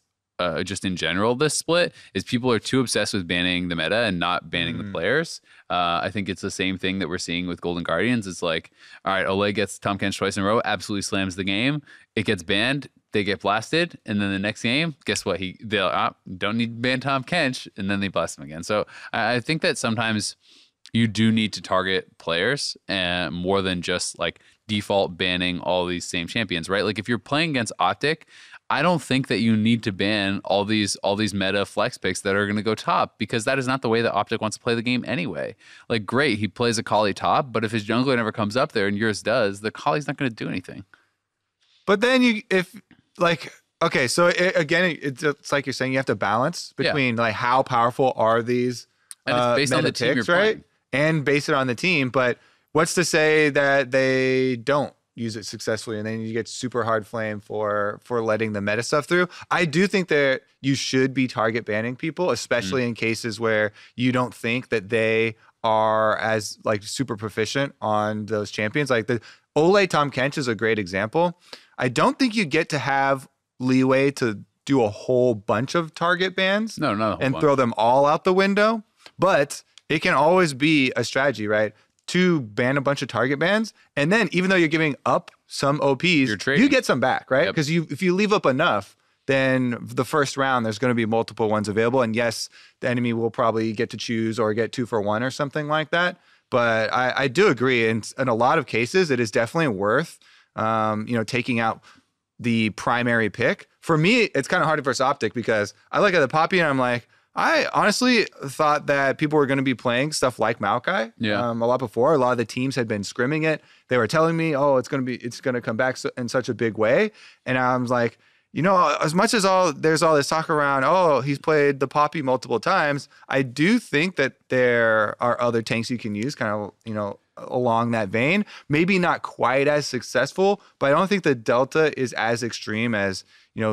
Just in general, this split is people are too obsessed with banning the meta and not banning the players. I think it's the same thing that we're seeing with Golden Guardians. It's like, all right, Ole gets Tahm Kench twice in a row, absolutely slams the game. It gets banned, they get blasted, and then the next game, guess what? They'll don't need to ban Tahm Kench, and then they blast him again. So I think that sometimes you do need to target players and more than just like default banning all these same champions, right? Like if you're playing against Optic, I don't think that you need to ban all these meta flex picks that are going to go top, because that is not the way that Optic wants to play the game anyway. Like, great, he plays a Kali top, but if his jungler never comes up there and yours does, the Kali's not going to do anything. But then so it's like you're saying you have to balance between like how powerful are these and it's based on the team picks, you're right? playing. And base it on the team. But what's to say that they don't use it successfully, and then you get super hard flame for letting the meta stuff through? I do think that you should be target banning people, especially in cases where you don't think that they are as like super proficient on those champions. Like the Ole Tahm Kench is a great example. I don't think you get to have leeway to do a whole bunch of target bans and throw them all out the window, but it can always be a strategy, right? To ban a bunch of target bans, and then even though you're giving up some OPs, you get some back, right? Because if you leave up enough, then the first round there's going to be multiple ones available, and yes, the enemy will probably get to choose or get 2 for 1 or something like that. But I do agree, in a lot of cases, it is definitely worth taking out the primary pick. For me, it's kind of hard versus Optic because I look at the Poppy and I'm like, I honestly thought that people were going to be playing stuff like Maokai a lot before. A lot of the teams had been scrimming it. They were telling me, oh, it's going to come back in such a big way. And I was like, as much as there's all this talk around, oh, he's played the Poppy multiple times, I do think that there are other tanks you can use kind of, along that vein. Maybe not quite as successful, but I don't think the delta is as extreme as,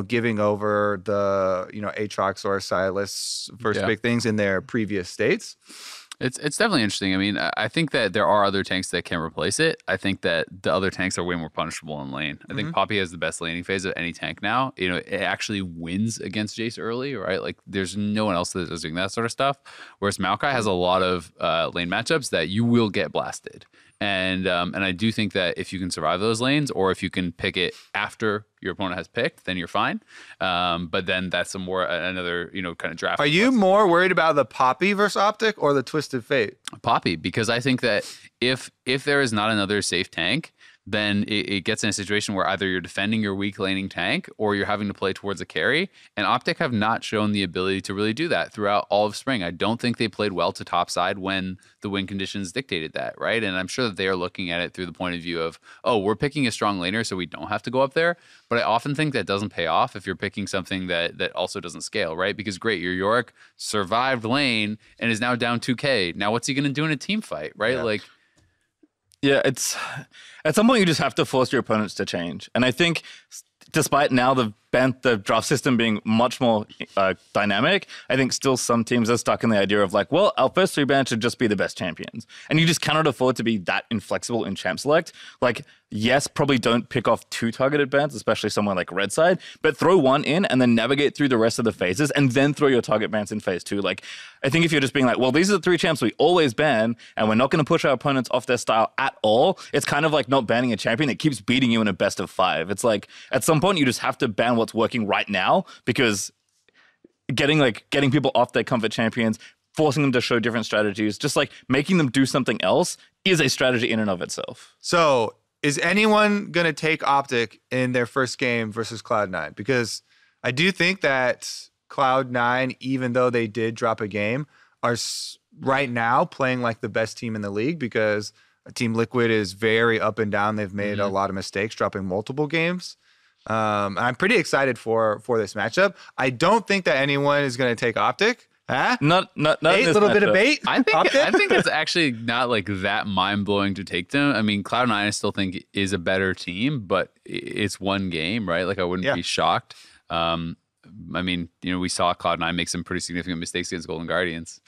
giving over the, Aatrox or Sylas first big things in their previous states. It's definitely interesting. I mean, I think that there are other tanks that can replace it. I think that the other tanks are way more punishable in lane. I think Poppy has the best laning phase of any tank now. You know, it actually wins against Jace early, right? Like, there's no one else that is doing that sort of stuff. Whereas Maokai has a lot of lane matchups that you will get blasted. And I do think that if you can survive those lanes, or if you can pick it after your opponent has picked, then you're fine. But then that's another kind of draft. Are you more worried about the Poppy versus Optic or the Twisted Fate? Poppy, because I think that if there is not another safe tank, then it gets in a situation where either you're defending your weak laning tank or you're having to play towards a carry. And Optic have not shown the ability to really do that throughout all of spring. I don't think they played well to top side when the win conditions dictated that, right? And I'm sure that they are looking at it through the point of view of, oh, we're picking a strong laner so we don't have to go up there. But I often think that doesn't pay off if you're picking something that also doesn't scale, right? Because great, your Yorick survived lane and is now down 2K. Now what's he going to do in a team fight, right? Yeah. Like, yeah, it's at some point you just have to force your opponents to change. And I think despite now the draft system being much more dynamic, I think still some teams are stuck in the idea of like, well, our first 3 bans should just be the best champions. And you just cannot afford to be that inflexible in champ select. Like, yes, probably don't pick off 2 targeted bans, especially somewhere like red side, but throw 1 in and then navigate through the rest of the phases and then throw your target bans in phase 2. Like, I think if you're just being like, well, these are the 3 champs we always ban and we're not going to push our opponents off their style at all, it's kind of like not banning a champion that keeps beating you in a best of 5. It's like, at some point you just have to ban what's working right now, because getting people off their comfort champions, forcing them to show different strategies, just like making them do something else is a strategy in and of itself. So is anyone going to take Optic in their first game versus Cloud9? Because I do think that Cloud9, even though they did drop a game, are right now playing like the best team in the league, because Team Liquid is very up and down. They've made a lot of mistakes, dropping multiple games. I'm pretty excited for this matchup. I don't think that anyone is going to take Optic. Huh? Not bait, a little bit of bait. I think it's actually not like that mind blowing to take them. I mean, Cloud9 I still think is a better team, but it's one game, right? Like, I wouldn't be shocked. I mean, we saw Cloud9 make some pretty significant mistakes against Golden Guardians.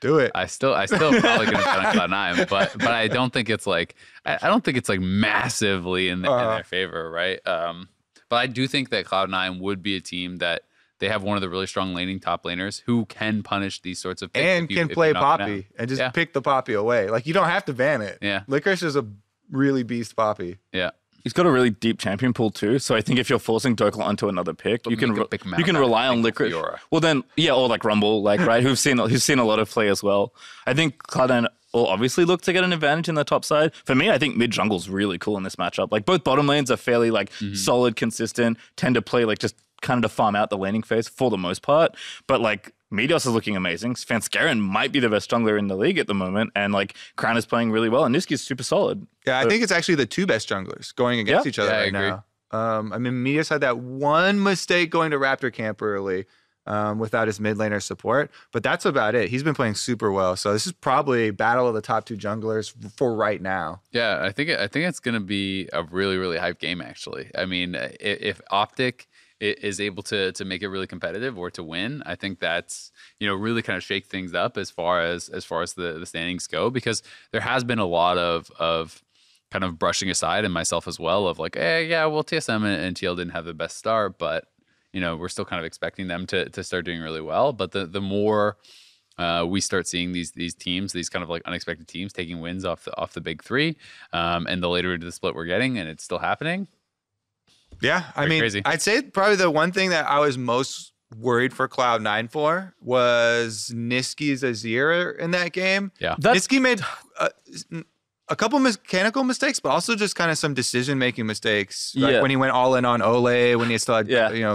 Do it. I still probably gonna bet on Cloud9, but I don't think it's like massively in their favor, right? But I do think that Cloud9 would be a team that they have one of the really strong laning top laners who can punish these sorts of picks and can play Poppy and just pick the Poppy away. Like, you don't have to ban it. Yeah. Licorice is a really beast Poppy. Yeah. He's got a really deep champion pool too, so I think if you're forcing Dokal onto another pick, you can rely on Licorice. Well, then, or like Rumble, like, right, who's seen a lot of play as well. I think Cloud9 will obviously look to get an advantage in the top side. For me, I think mid jungle's really cool in this matchup. Like, both bottom lanes are fairly like solid, consistent, tend to play like just kind of to farm out the laning phase for the most part. But like, Meteos is looking amazing. Svenskeren might be the best jungler in the league at the moment, and like Crown is playing really well, and Niski's super solid. Yeah, I think it's actually the 2 best junglers going against each other right now. I mean, Meteos had that one mistake going to Raptor camp early without his mid laner support, but that's about it. He's been playing super well, so this is probably a battle of the top 2 junglers for right now. Yeah, I think it's going to be a really, really hype game, actually. I mean, if Optic is able to make it really competitive or to win, I think that's, really kind of shake things up as far as the standings go, because there has been a lot of kind of brushing aside, and myself as well, of like, well, TSM and TL didn't have the best start, but we're still kind of expecting them to start doing really well. But the more we start seeing these teams, these kind of like unexpected teams taking wins off the big 3, and the later into the split we're getting, and it's still happening. Yeah, I mean, crazy. I'd say probably the one thing that I was most worried for Cloud9 for was Niski's Azir in that game. Yeah, Niski made a couple mechanical mistakes, but also just kind of some decision-making mistakes. Like when he went all in on Ole, when he still had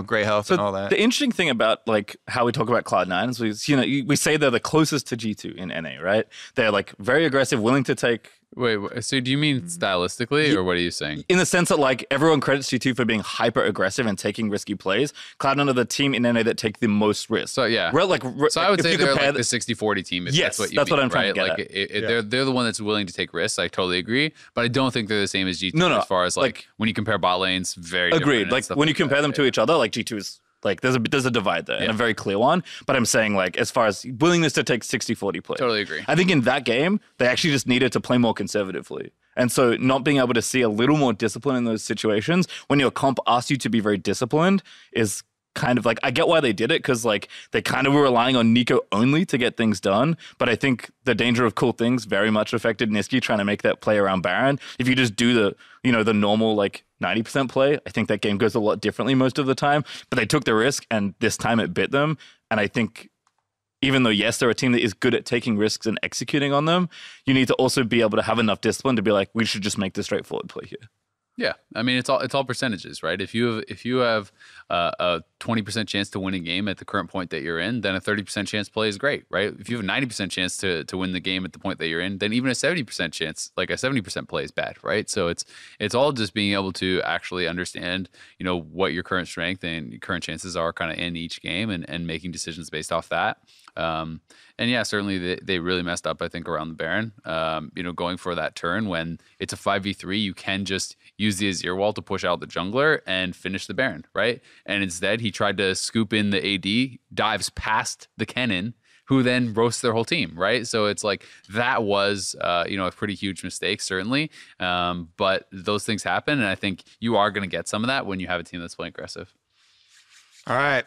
great health and all that. The interesting thing about like how we talk about Cloud9 is we say they're the closest to G2 in NA, right? They're like very aggressive, willing to take. Wait, so do you mean stylistically, or what are you saying? In the sense that like everyone credits G2 for being hyper aggressive and taking risky plays. Cloud9 are the team in NA that take the most risks. So yeah, so I would say they're like the 60-40 team. If that's what you mean, what I'm trying right? to get at. They're the one that's willing to take risks. I totally agree, but I don't think they're the same as G2. No, as far as like when you compare bot lanes, very agreed. different Like when you compare them to each other, like G2 is Like there's a divide there and a very clear one. But I'm saying like as far as willingness to take 60-40 play. Totally agree. I think in that game, they actually just needed to play more conservatively. And so not being able to see a little more discipline in those situations when your comp asks you to be very disciplined is kind of like, I get why they did it because like they kind of were relying on Nico only to get things done. But I think the danger of cool things very much affected Niski trying to make that play around Baron. If you just do the normal like 90% play, I think that game goes a lot differently most of the time. But they took the risk and this time it bit them. And I think even though, yes, they're a team that is good at taking risks and executing on them, you need to also be able to have enough discipline to be like, we should just make the straightforward play here. Yeah, I mean it's all percentages, right? If you have a 20% chance to win a game at the current point that you're in, then a 30% chance play is great, right? If you have a 90% chance to win the game at the point that you're in, then even a 70% chance, like a 70% play is bad, right? So it's all just being able to actually understand, what your current strength and current chances are kind of in each game and making decisions based off that. And yeah, certainly they really messed up, I think, around the Baron. Going for that turn when it's a 5v3, you can just use the Azir wall to push out the jungler and finish the Baron, right? And instead, he tried to scoop in the AD, dives past the Kennen, who then roasts their whole team, right? So it's like that was, a pretty huge mistake, certainly. But those things happen, and I think you are going to get some of that when you have a team that's playing aggressive. All right.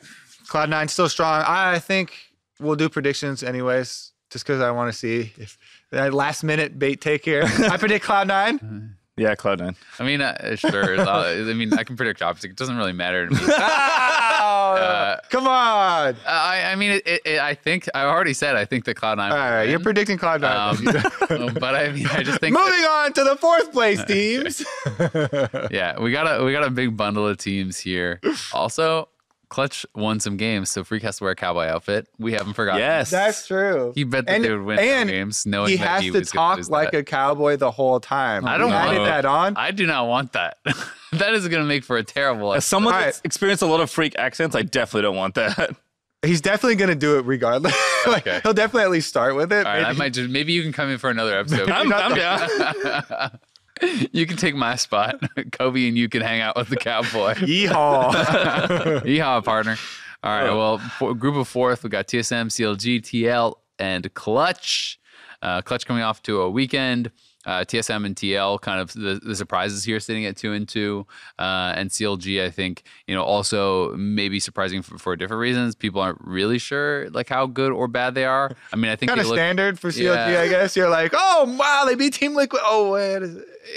Cloud9 still strong. I think we'll do predictions anyways, just because I want to see if that last minute bait take here. I predict Cloud9. Yeah, Cloud9. I mean, sure. I can predict opposite. It doesn't really matter to me. Come on. I think I already said I think that Cloud9. All right, you're predicting Cloud9. But I mean, I just think moving on to the fourth place teams. Yeah, we got a big bundle of teams here. Also, Clutch won some games, so Freak has to wear a cowboy outfit. We haven't forgotten. Yes, that's true. He bet that they would win some games, knowing he that has he to was gonna talk lose like that. a cowboy the whole time. I don't added want that on. I do not want that. That is going to make for a terrible. As someone that's experienced a lot of Freak accents, I definitely don't want that. He's definitely going to do it regardless. Okay. He'll definitely at least start with it. All right, maybe you can come in for another episode. I'm down. You can take my spot, Kobe, and you can hang out with the cowboy. Yeehaw. Yeehaw, partner. All right, well, group of fourth, we got TSM, CLG, TL, and Clutch. Clutch coming off to a weekend. TSM and TL kind of the surprises here, sitting at 2-2, and CLG I think also maybe surprising for different reasons. People aren't really sure like how good or bad they are. I mean, I think kind of standard for CLG. Yeah. I guess you're like, oh wow, they beat Team Liquid. Oh wait,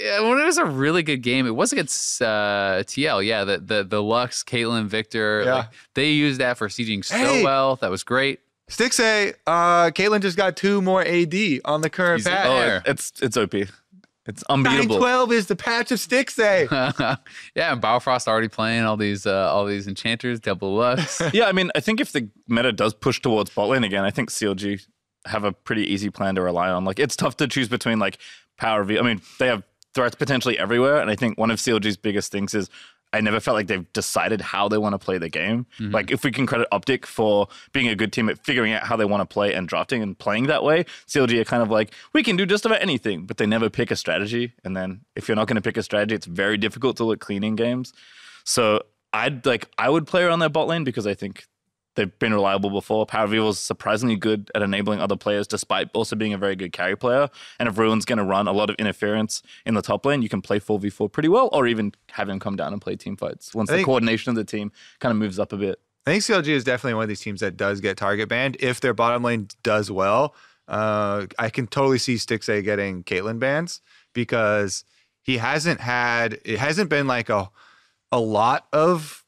yeah, well, it was a really good game. It was against TL. Yeah, the Lux, Caitlyn, Victor. Yeah. Like, they used that for sieging so well. That was great. Stixay, Caitlyn just got 2 more AD on the current patch. Oh, it's OP. It's unbeatable. 912 is the patch of Stixay. Yeah, and Bauerfrost already playing all these enchanters, double Lux. Yeah, I mean, I think if the meta does push towards bot lane again, I think CLG have a pretty easy plan to rely on. Like, it's tough to choose between like power V. I mean, they have threats potentially everywhere, and I think one of CLG's biggest things is I never felt like they've decided how they want to play the game. Mm-hmm. Like, if we can credit Optic for being a good team at figuring out how they want to play and drafting and playing that way, CLG are kind of like, we can do just about anything, but they never pick a strategy. And then if you're not going to pick a strategy, it's very difficult to look clean in games. So I would play around their bot lane because I think they've been reliable before. Power V was surprisingly good at enabling other players despite also being a very good carry player. And if Ruin's going to run a lot of interference in the top lane, you can play 4v4 pretty well, or even have him come down and play team fights once the coordination of the team kind of moves up a bit. I think CLG is definitely one of these teams that does get target banned. If their bottom lane does well, I can totally see Stixay getting Caitlyn bans because it hasn't been like a lot of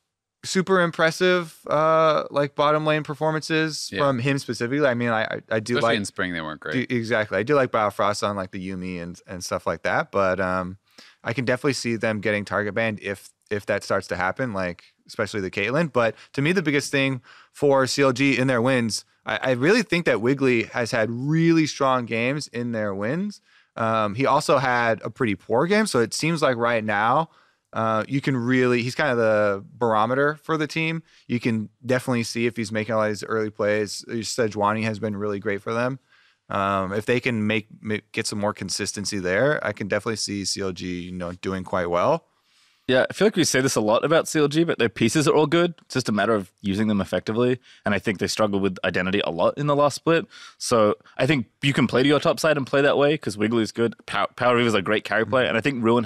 super impressive like bottom lane performances from him specifically. I mean, I do especially like in spring they weren't great. Exactly. I do like Biofrost on like the Yuumi and stuff like that, but I can definitely see them getting target banned if that starts to happen, like especially the Caitlyn. But to me, the biggest thing for CLG in their wins, I really think that Wiggly has had really strong games in their wins. He also had a pretty poor game, so it seems like right now you can really, he's kind of the barometer for the team. You can definitely see if he's making a lot of these early plays. Sejuani has been really great for them. If they can get some more consistency there, I can definitely see CLG, doing quite well. Yeah, I feel like we say this a lot about CLG, but their pieces are all good. It's just a matter of using them effectively. And I think they struggled with identity a lot in the last split. So I think you can play to your top side and play that way because Wiggly's good. Power Reaver's a great carry player. And I think Ruin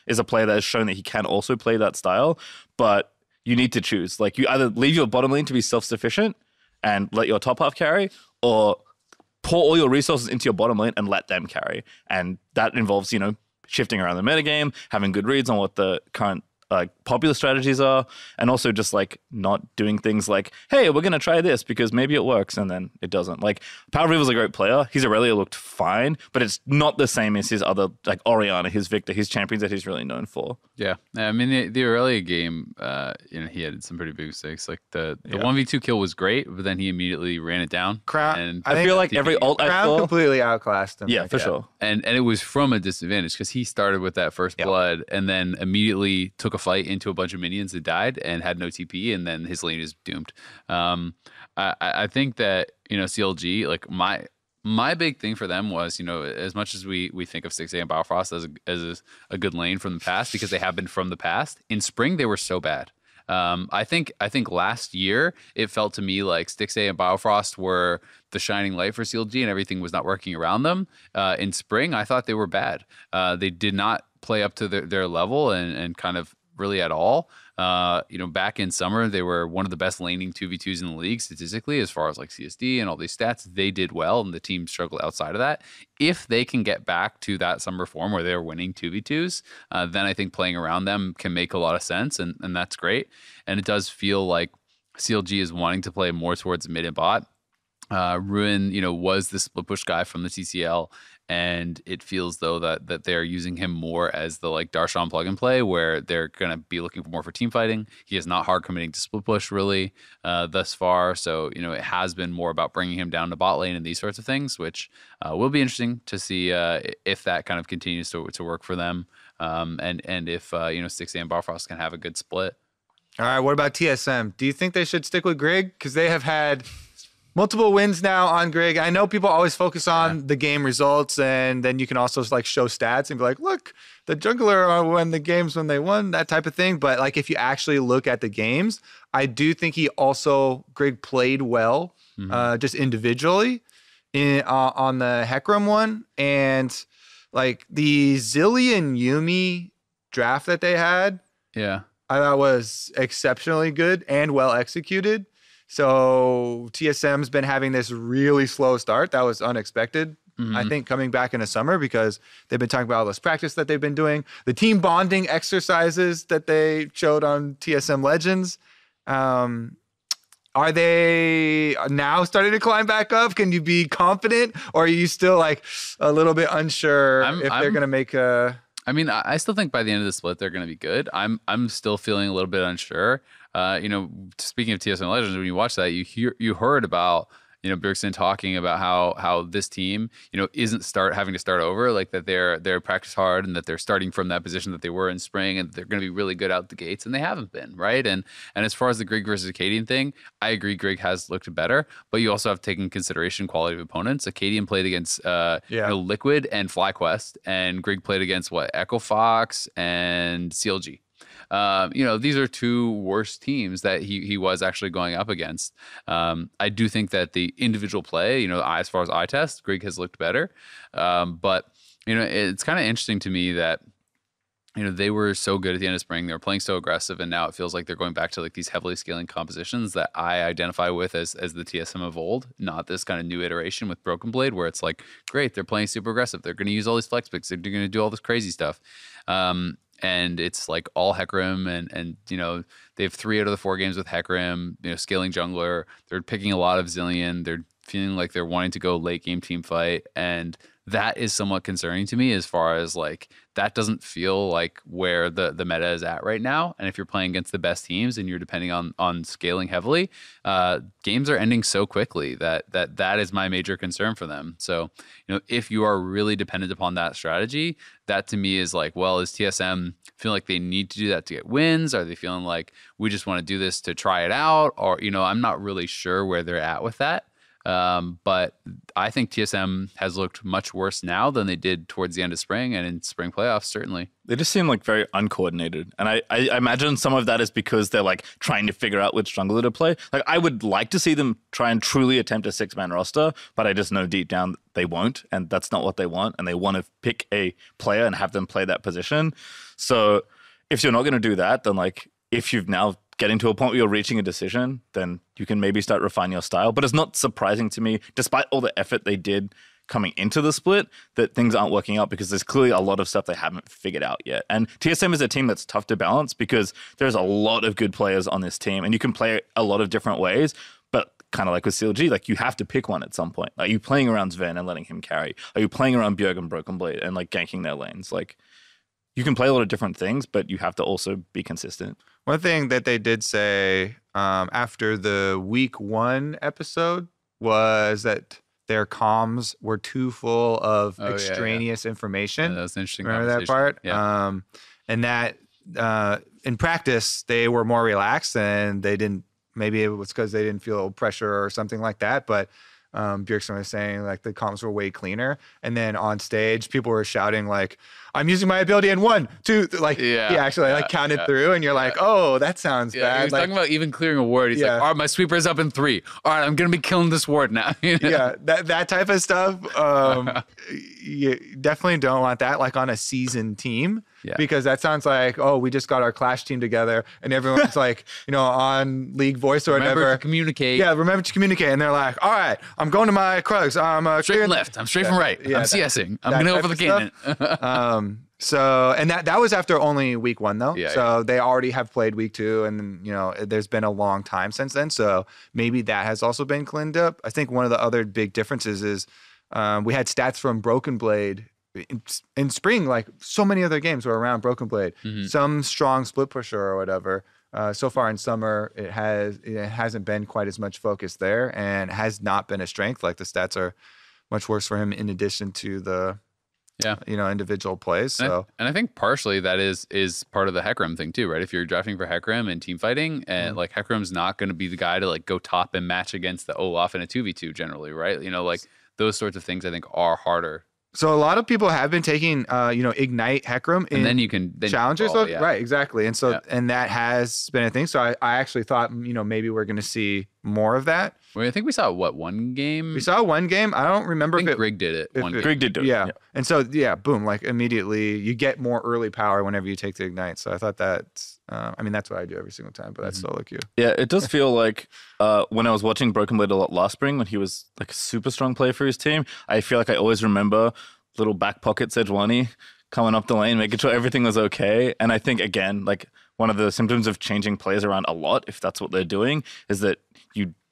is a player that has shown that he can also play that style. But you need to choose. Like, you either leave your bottom lane to be self-sufficient and let your top half carry, or pour all your resources into your bottom lane and let them carry. And that involves, shifting around the metagame, having good reads on what the current popular strategies are, and also just like not doing things like, hey, we're going to try this because maybe it works, and then it doesn't. Like, Power Reaver's a great player. His Aurelia looked fine, but it's not the same as his other, like Orianna, his Victor, his champions that he's really known for. Yeah. I mean, the Aurelia game, he had some pretty big mistakes. Like the 1v2 kill was great, but then he immediately ran it down. Crown, and I feel like every ult I saw completely outclassed him. Yeah, for sure. And it was from a disadvantage because he started with that first blood and then immediately took a fight into a bunch of minions that died and had no TP, and then his lane is doomed. I think that, CLG, like my big thing for them was, as much as we think of 6A and Biofrost as a good lane from the past, because they have been from the past, in spring they were so bad. I think last year it felt to me like Stixay and Biofrost were the shining light for CLG and everything was not working around them. In spring, I thought they were bad. They did not play up to their level and kind of really at all. Back in summer, they were one of the best laning 2v2s in the league statistically, as far as like CSD and all these stats. They did well, and the team struggled outside of that. If they can get back to that summer form where they're winning 2v2s, then I think playing around them can make a lot of sense, and that's great. And it does feel like CLG is wanting to play more towards mid and bot. Ruin, was the split push guy from the TCL, and it feels though that they're using him more as the like Darshan plug and play, where they're gonna be looking for more for team fighting. He is not hard committing to split push really thus far, so it has been more about bringing him down to bot lane and these sorts of things, which will be interesting to see if that kind of continues to work for them, and if Stixay and Barfrost can have a good split. All right, what about TSM? Do you think they should stick with Grig? Because they have had multiple wins now on Grig. I know people always focus on the game results, and then you can also like show stats and be like, look, the jungler won the games when they won, that type of thing. But like, if you actually look at the games, I do think Grig played well, just individually on the Hecarim one. And like the Zilean Yuumi draft that they had, I thought was exceptionally good and well executed. So TSM's been having this really slow start. That was unexpected, I think, coming back in the summer, because they've been talking about all this practice that they've been doing, the team bonding exercises that they showed on TSM Legends. Are they now starting to climb back up? Can you be confident, or are you still like a little bit unsure if they're going to make a... I mean, I still think by the end of the split they're going to be good. I'm still feeling a little bit unsure. Speaking of TSM Legends, when you watch that, you heard about Bjergsen talking about how this team isn't having to start over, like that they're practice hard and that they're starting from that position that they were in spring, and they're going to be really good out the gates, and they haven't been, right. And as far as the Grig versus Acadian thing, I agree Grig has looked better, but you also have to take in consideration quality of opponents. Acadian played against Liquid and FlyQuest, and Grig played against Echo Fox and CLG. These are two worse teams that he was actually going up against. I do think that the individual play, as far as eye test, Grig has looked better. But it's kind of interesting to me that they were so good at the end of spring. They were playing so aggressive, and now it feels like they're going back to like these heavily scaling compositions that I identify with as the TSM of old, not this kind of new iteration with Broken Blade, where it's like, great, they're playing super aggressive. They're going to use all these flex picks. They're going to do all this crazy stuff. And it's like all Hecarim, and they have 3 out of the 4 games with Hecarim, scaling jungler. They're picking a lot of Zilean. They're feeling like they're wanting to go late game team fight, and that is somewhat concerning to me, as far as like that doesn't feel like where the meta is at right now. And if you're playing against the best teams and you're depending on scaling heavily, games are ending so quickly that is my major concern for them. So if you are really dependent upon that strategy, that to me is like, well, is TSM feeling like they need to do that to get wins? Are they feeling like we just want to do this to try it out? Or I'm not really sure where they're at with that. But I think TSM has looked much worse now than they did towards the end of spring and in spring playoffs, certainly. They just seem like very uncoordinated. And I imagine some of that is because they're like trying to figure out which jungler to play. Like I would like to see them try and truly attempt a 6-man roster, but I just know deep down they won't. And that's not what they want. And they want to pick a player and have them play that position. So if you're not going to do that, then like if you've now getting to a point where you're reaching a decision, then you can maybe start refining your style. But it's not surprising to me, despite all the effort they did coming into the split, that things aren't working out because there's clearly a lot of stuff they haven't figured out yet. And TSM is a team that's tough to balance because there's a lot of good players on this team and you can play a lot of different ways. But kind of like with CLG, like you have to pick one at some point. Are you playing around Sven and letting him carry? Are you playing around Bjerg and Broken Blade and like ganking their lanes? Like you can play a lot of different things, but you have to also be consistent. One thing that they did say after the week 1 episode was that their comms were too full of extraneous information. Yeah, that was an interesting Remember that part? Yeah. And that in practice, they were more relaxed and they didn't, maybe it was because they didn't feel pressure or something like that. But Bjergsen was saying like the comms were way cleaner. And then on stage, people were shouting like, I'm using my ability in 1, 2, like he actually like counted through and you're like, oh, that sounds bad. He was like, talking about even clearing a ward. He's like, all right, my sweeper's up in 3. All right, I'm going to be killing this ward now. You know? Yeah, that type of stuff. You definitely don't want that like on a seasoned team. Yeah. Because that sounds like, oh, we just got our Clash team together and everyone's like, you know, on League Voice or whatever. Remember to communicate. Yeah, remember to communicate. And they're like, all right, I'm going to my Krugs. I'm straight from left. I'm straight from right. I'm CSing. I'm going to go for the cannon. So, and that was after only week 1 though. Yeah, so they already have played week 2 and, you know, there's been a long time since then. So maybe that has also been cleaned up. I think one of the other big differences is we had stats from Broken Blade in spring, like so many other games were around Broken Blade, some strong split pusher or whatever. So far in summer, it hasn't been quite as much focus there and has not been a strength. Like the stats are much worse for him in addition to the individual plays. So and I think partially that is part of the Hecarim thing too, right? If you're drafting for Hecarim and team fighting, and like Hecarim's not going to be the guy to like go top and match against the Olaf in a 2v2 generally, right? You know, like those sorts of things I think are harder. So a lot of people have been taking, Ignite Hecarim in and then you can challengers, right? Exactly, and so and that has been a thing. So I actually thought, maybe we're going to see more of that. Well, I think we saw one game. We saw one game. I don't remember if Grig did it. Grig did do it. Yeah, and so boom, like immediately you get more early power whenever you take the Ignite. So I thought that's, that's what I do every single time. But that's so like you. Yeah, it does feel like when I was watching Broken Blade a lot last spring, when he was like a super strong player for his team, I feel like I always remember little back pocket Sejuani coming up the lane, making sure everything was okay. And I think, again, like one of the symptoms of changing players around a lot, if that's what they're doing, is that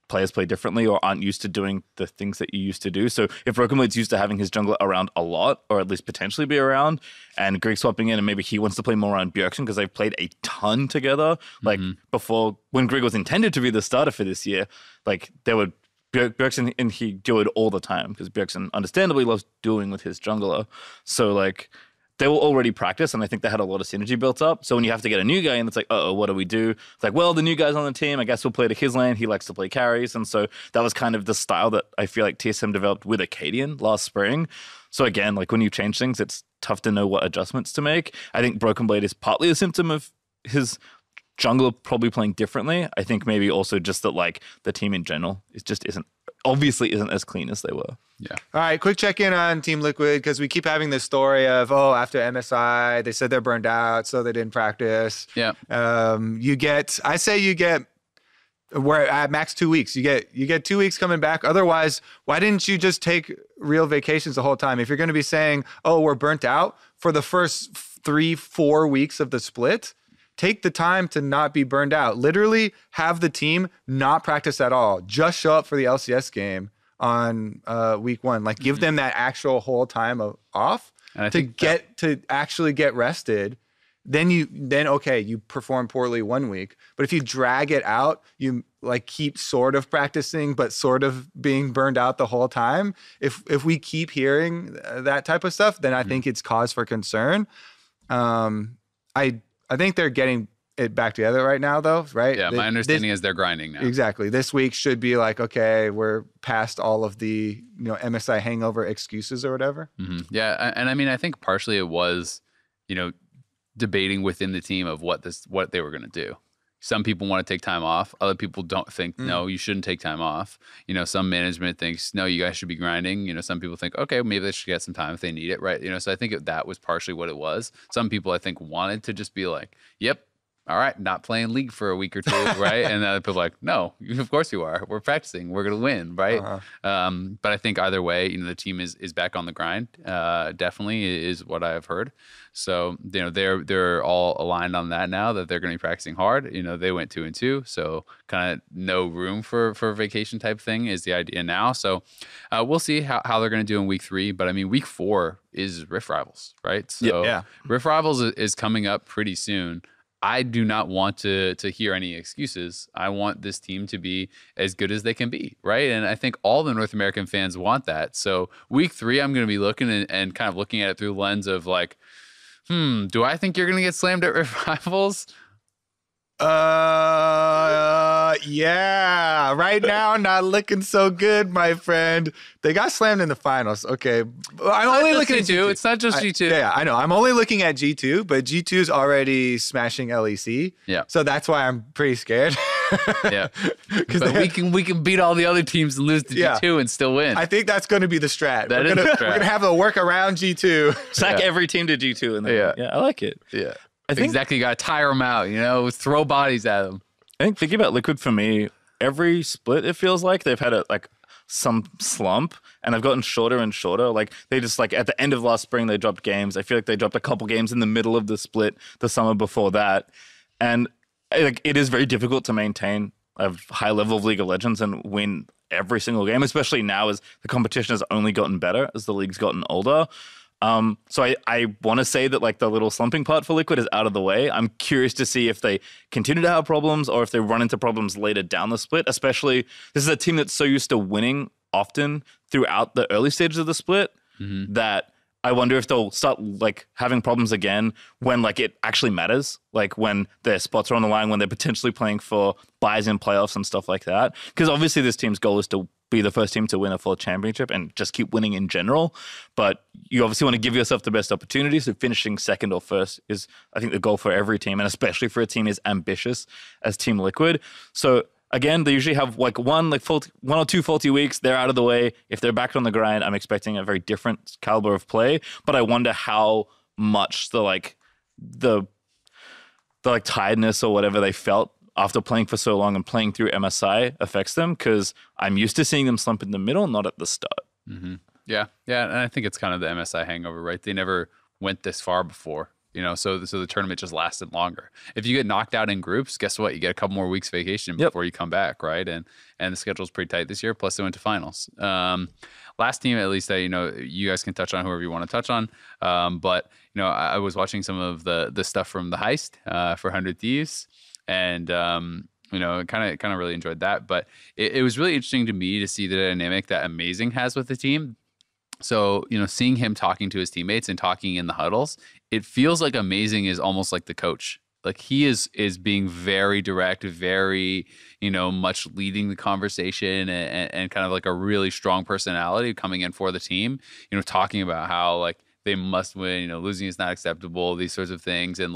players play differently or aren't used to doing the things that you used to do. So if Broken Blade's used to having his jungler around a lot, or at least potentially be around, and Grig swapping in and maybe he wants to play more around Bjergsen because they've played a ton together, like before, when Grig was intended to be the starter for this year, like there would Bjergsen and he do it all the time because Bjergsen understandably loves dueling with his jungler. So like they will already practice, and I think they had a lot of synergy built up. So when you have to get a new guy in, it's like, what do we do? It's like, well, the new guy's on the team. I guess we'll play to his lane. He likes to play carries. And so that was kind of the style that I feel like TSM developed with Acadian last spring. So again, like when you change things, it's tough to know what adjustments to make. I think Broken Blade is partly a symptom of his jungler probably playing differently. I think maybe also just that like the team in general obviously isn't as clean as they were. Yeah. All right, quick check-in on Team Liquid, because we keep having this story of, after MSI, they said they're burned out, so they didn't practice. Yeah. We're at max 2 weeks. You get 2 weeks coming back. Otherwise, why didn't you just take real vacations the whole time? If you're going to be saying, we're burnt out for the first 3-4 weeks of the split, take the time to not be burned out. Literally have the team not practice at all. Just show up for the LCS game on week 1. Like give them that actual whole time off to actually get rested. Then you perform poorly 1 week. But if you drag it out, you like keep sort of practicing, but sort of being burned out the whole time. If we keep hearing that type of stuff, then I think it's cause for concern. I think they're getting it back together right now, though, right? Yeah, my understanding is they're grinding now. Exactly. This week should be like, okay, we're past all of the MSI hangover excuses or whatever. Mm-hmm. Yeah, and I mean, I think partially it was, debating within the team of what they were going to do. Some people want to take time off. Other people don't think, no, you shouldn't take time off. Some management thinks, no, you guys should be grinding. Some people think, okay, maybe they should get some time if they need it, right? So I think that was partially what it was. Some people, I think, wanted to just be like, yep, all right, not playing League for a week or two, right? And then other people are like, no, of course you are. We're practicing. We're going to win, right? But I think either way, the team is back on the grind. Definitely is what I've heard. So, they're all aligned on that now that they're going to be practicing hard. They went 2-2, so kind of no room for vacation type thing is the idea now. So we'll see how they're going to do in week 3. But I mean, week 4 is Rift Rivals, right? So yeah. Rift Rivals is coming up pretty soon. I do not want to hear any excuses. I want this team to be as good as they can be, right? And I think all the North American fans want that. So week 3, I'm going to be looking and kind of looking at it through the lens of like, do I think you're going to get slammed at Rift Rivals? Yeah. Right now, not looking so good, my friend. They got slammed in the finals. Okay. I'm only looking at G2. It's not just G2. Yeah, I know. I'm only looking at G2, but G2's already smashing LEC. Yeah. So that's why I'm pretty scared. Yeah. But we can beat all the other teams and lose to G2 and still win. I think that's going to be the strat. We're going to have a work around G2. Sack every team to G2. And then, yeah, I like it. Yeah. I think exactly. You got to tire them out, throw bodies at them. I think thinking about Liquid for me, every split, it feels like they've had some slump and I've gotten shorter and shorter. Like they just at the end of last spring, they dropped games. I feel like they dropped a couple games in the middle of the split the summer before that. And it is very difficult to maintain a high level of League of Legends and win every single game, especially now as the competition has only gotten better as the league's gotten older. So I want to say that the little slumping part for Liquid is out of the way. I'm curious to see if they continue to have problems or if they run into problems later down the split, especially this is a team that's so used to winning often throughout the early stages of the split that I wonder if they'll start having problems again when it actually matters, when their spots are on the line, when they're potentially playing for buys in playoffs and stuff like that. Because obviously this team's goal is to be the first team to win a full championship and just keep winning in general. But you obviously want to give yourself the best opportunity. So finishing second or first is, I think, the goal for every team, and especially for a team as ambitious as Team Liquid. So again, they usually have one or two faulty weeks. They're out of the way. If they're back on the grind, I'm expecting a very different caliber of play. But I wonder how much the tiredness or whatever they felt after playing for so long and playing through MSI affects them, because I'm used to seeing them slump in the middle, not at the start. Mm-hmm. Yeah, and I think it's kind of the MSI hangover, right? They never went this far before, so the tournament just lasted longer. If you get knocked out in groups, guess what? You get a couple more weeks vacation before you come back, right? And the schedule's pretty tight this year, plus they went to finals. Last team, at least, you guys can touch on whoever you want to touch on. But I was watching some of the stuff from the heist for 100 Thieves. And, kind of really enjoyed that. But it was really interesting to me to see the dynamic that Amazing has with the team. So, seeing him talking to his teammates and talking in the huddles, it feels like Amazing is almost like the coach. He is being very direct, very, much leading the conversation and kind of a really strong personality coming in for the team, talking about how they must win, losing is not acceptable, these sorts of things, and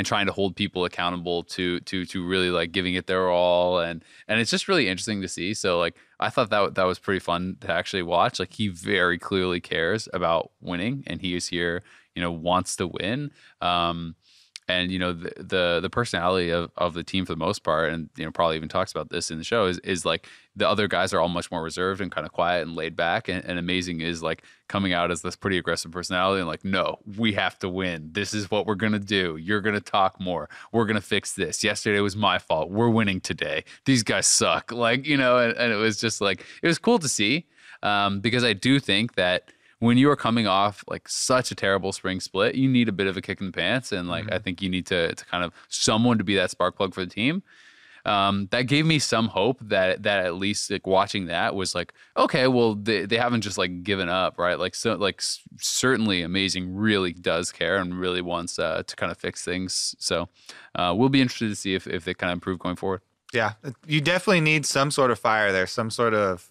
trying to hold people accountable to really giving it their all, and it's just really interesting to see. So I thought that was pretty fun to actually watch. He very clearly cares about winning, and he is here, wants to win. And the personality of the team for the most part, and probably even talks about this in the show, is the other guys are all much more reserved and kind of quiet and laid back, and Amazing is coming out as this pretty aggressive personality and no, we have to win. This is what we're gonna do. You're gonna talk more. We're gonna fix this. Yesterday was my fault. We're winning today. These guys suck. And it was just it was cool to see, because I do think that when you are coming off such a terrible spring split, you need a bit of a kick in the pants. And I think you need to kind of someone to be that spark plug for the team. that gave me some hope that at least like watching that was like, okay, well they haven't just like given up, right? Like so like certainly Amazing really does care and really wants to kind of fix things. So we'll be interested to see if they kind of improve going forward. Yeah, you definitely need some sort of fire there, some sort of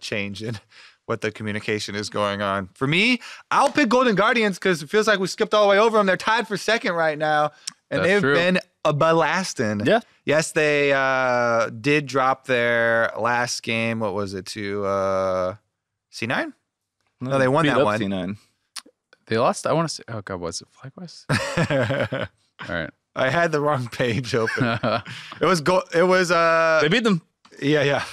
change in what the communication is going on. For me, I'll pick Golden Guardians because it feels like we skipped all the way over them. They're tied for second right now, and they've been a blasting. Yeah. Yes, they did drop their last game. What was it to C9? No, they won that one. C9. They lost. I want to say. Oh God, was it FlyQuest? All right. I had the wrong page open. It was They beat them. Yeah.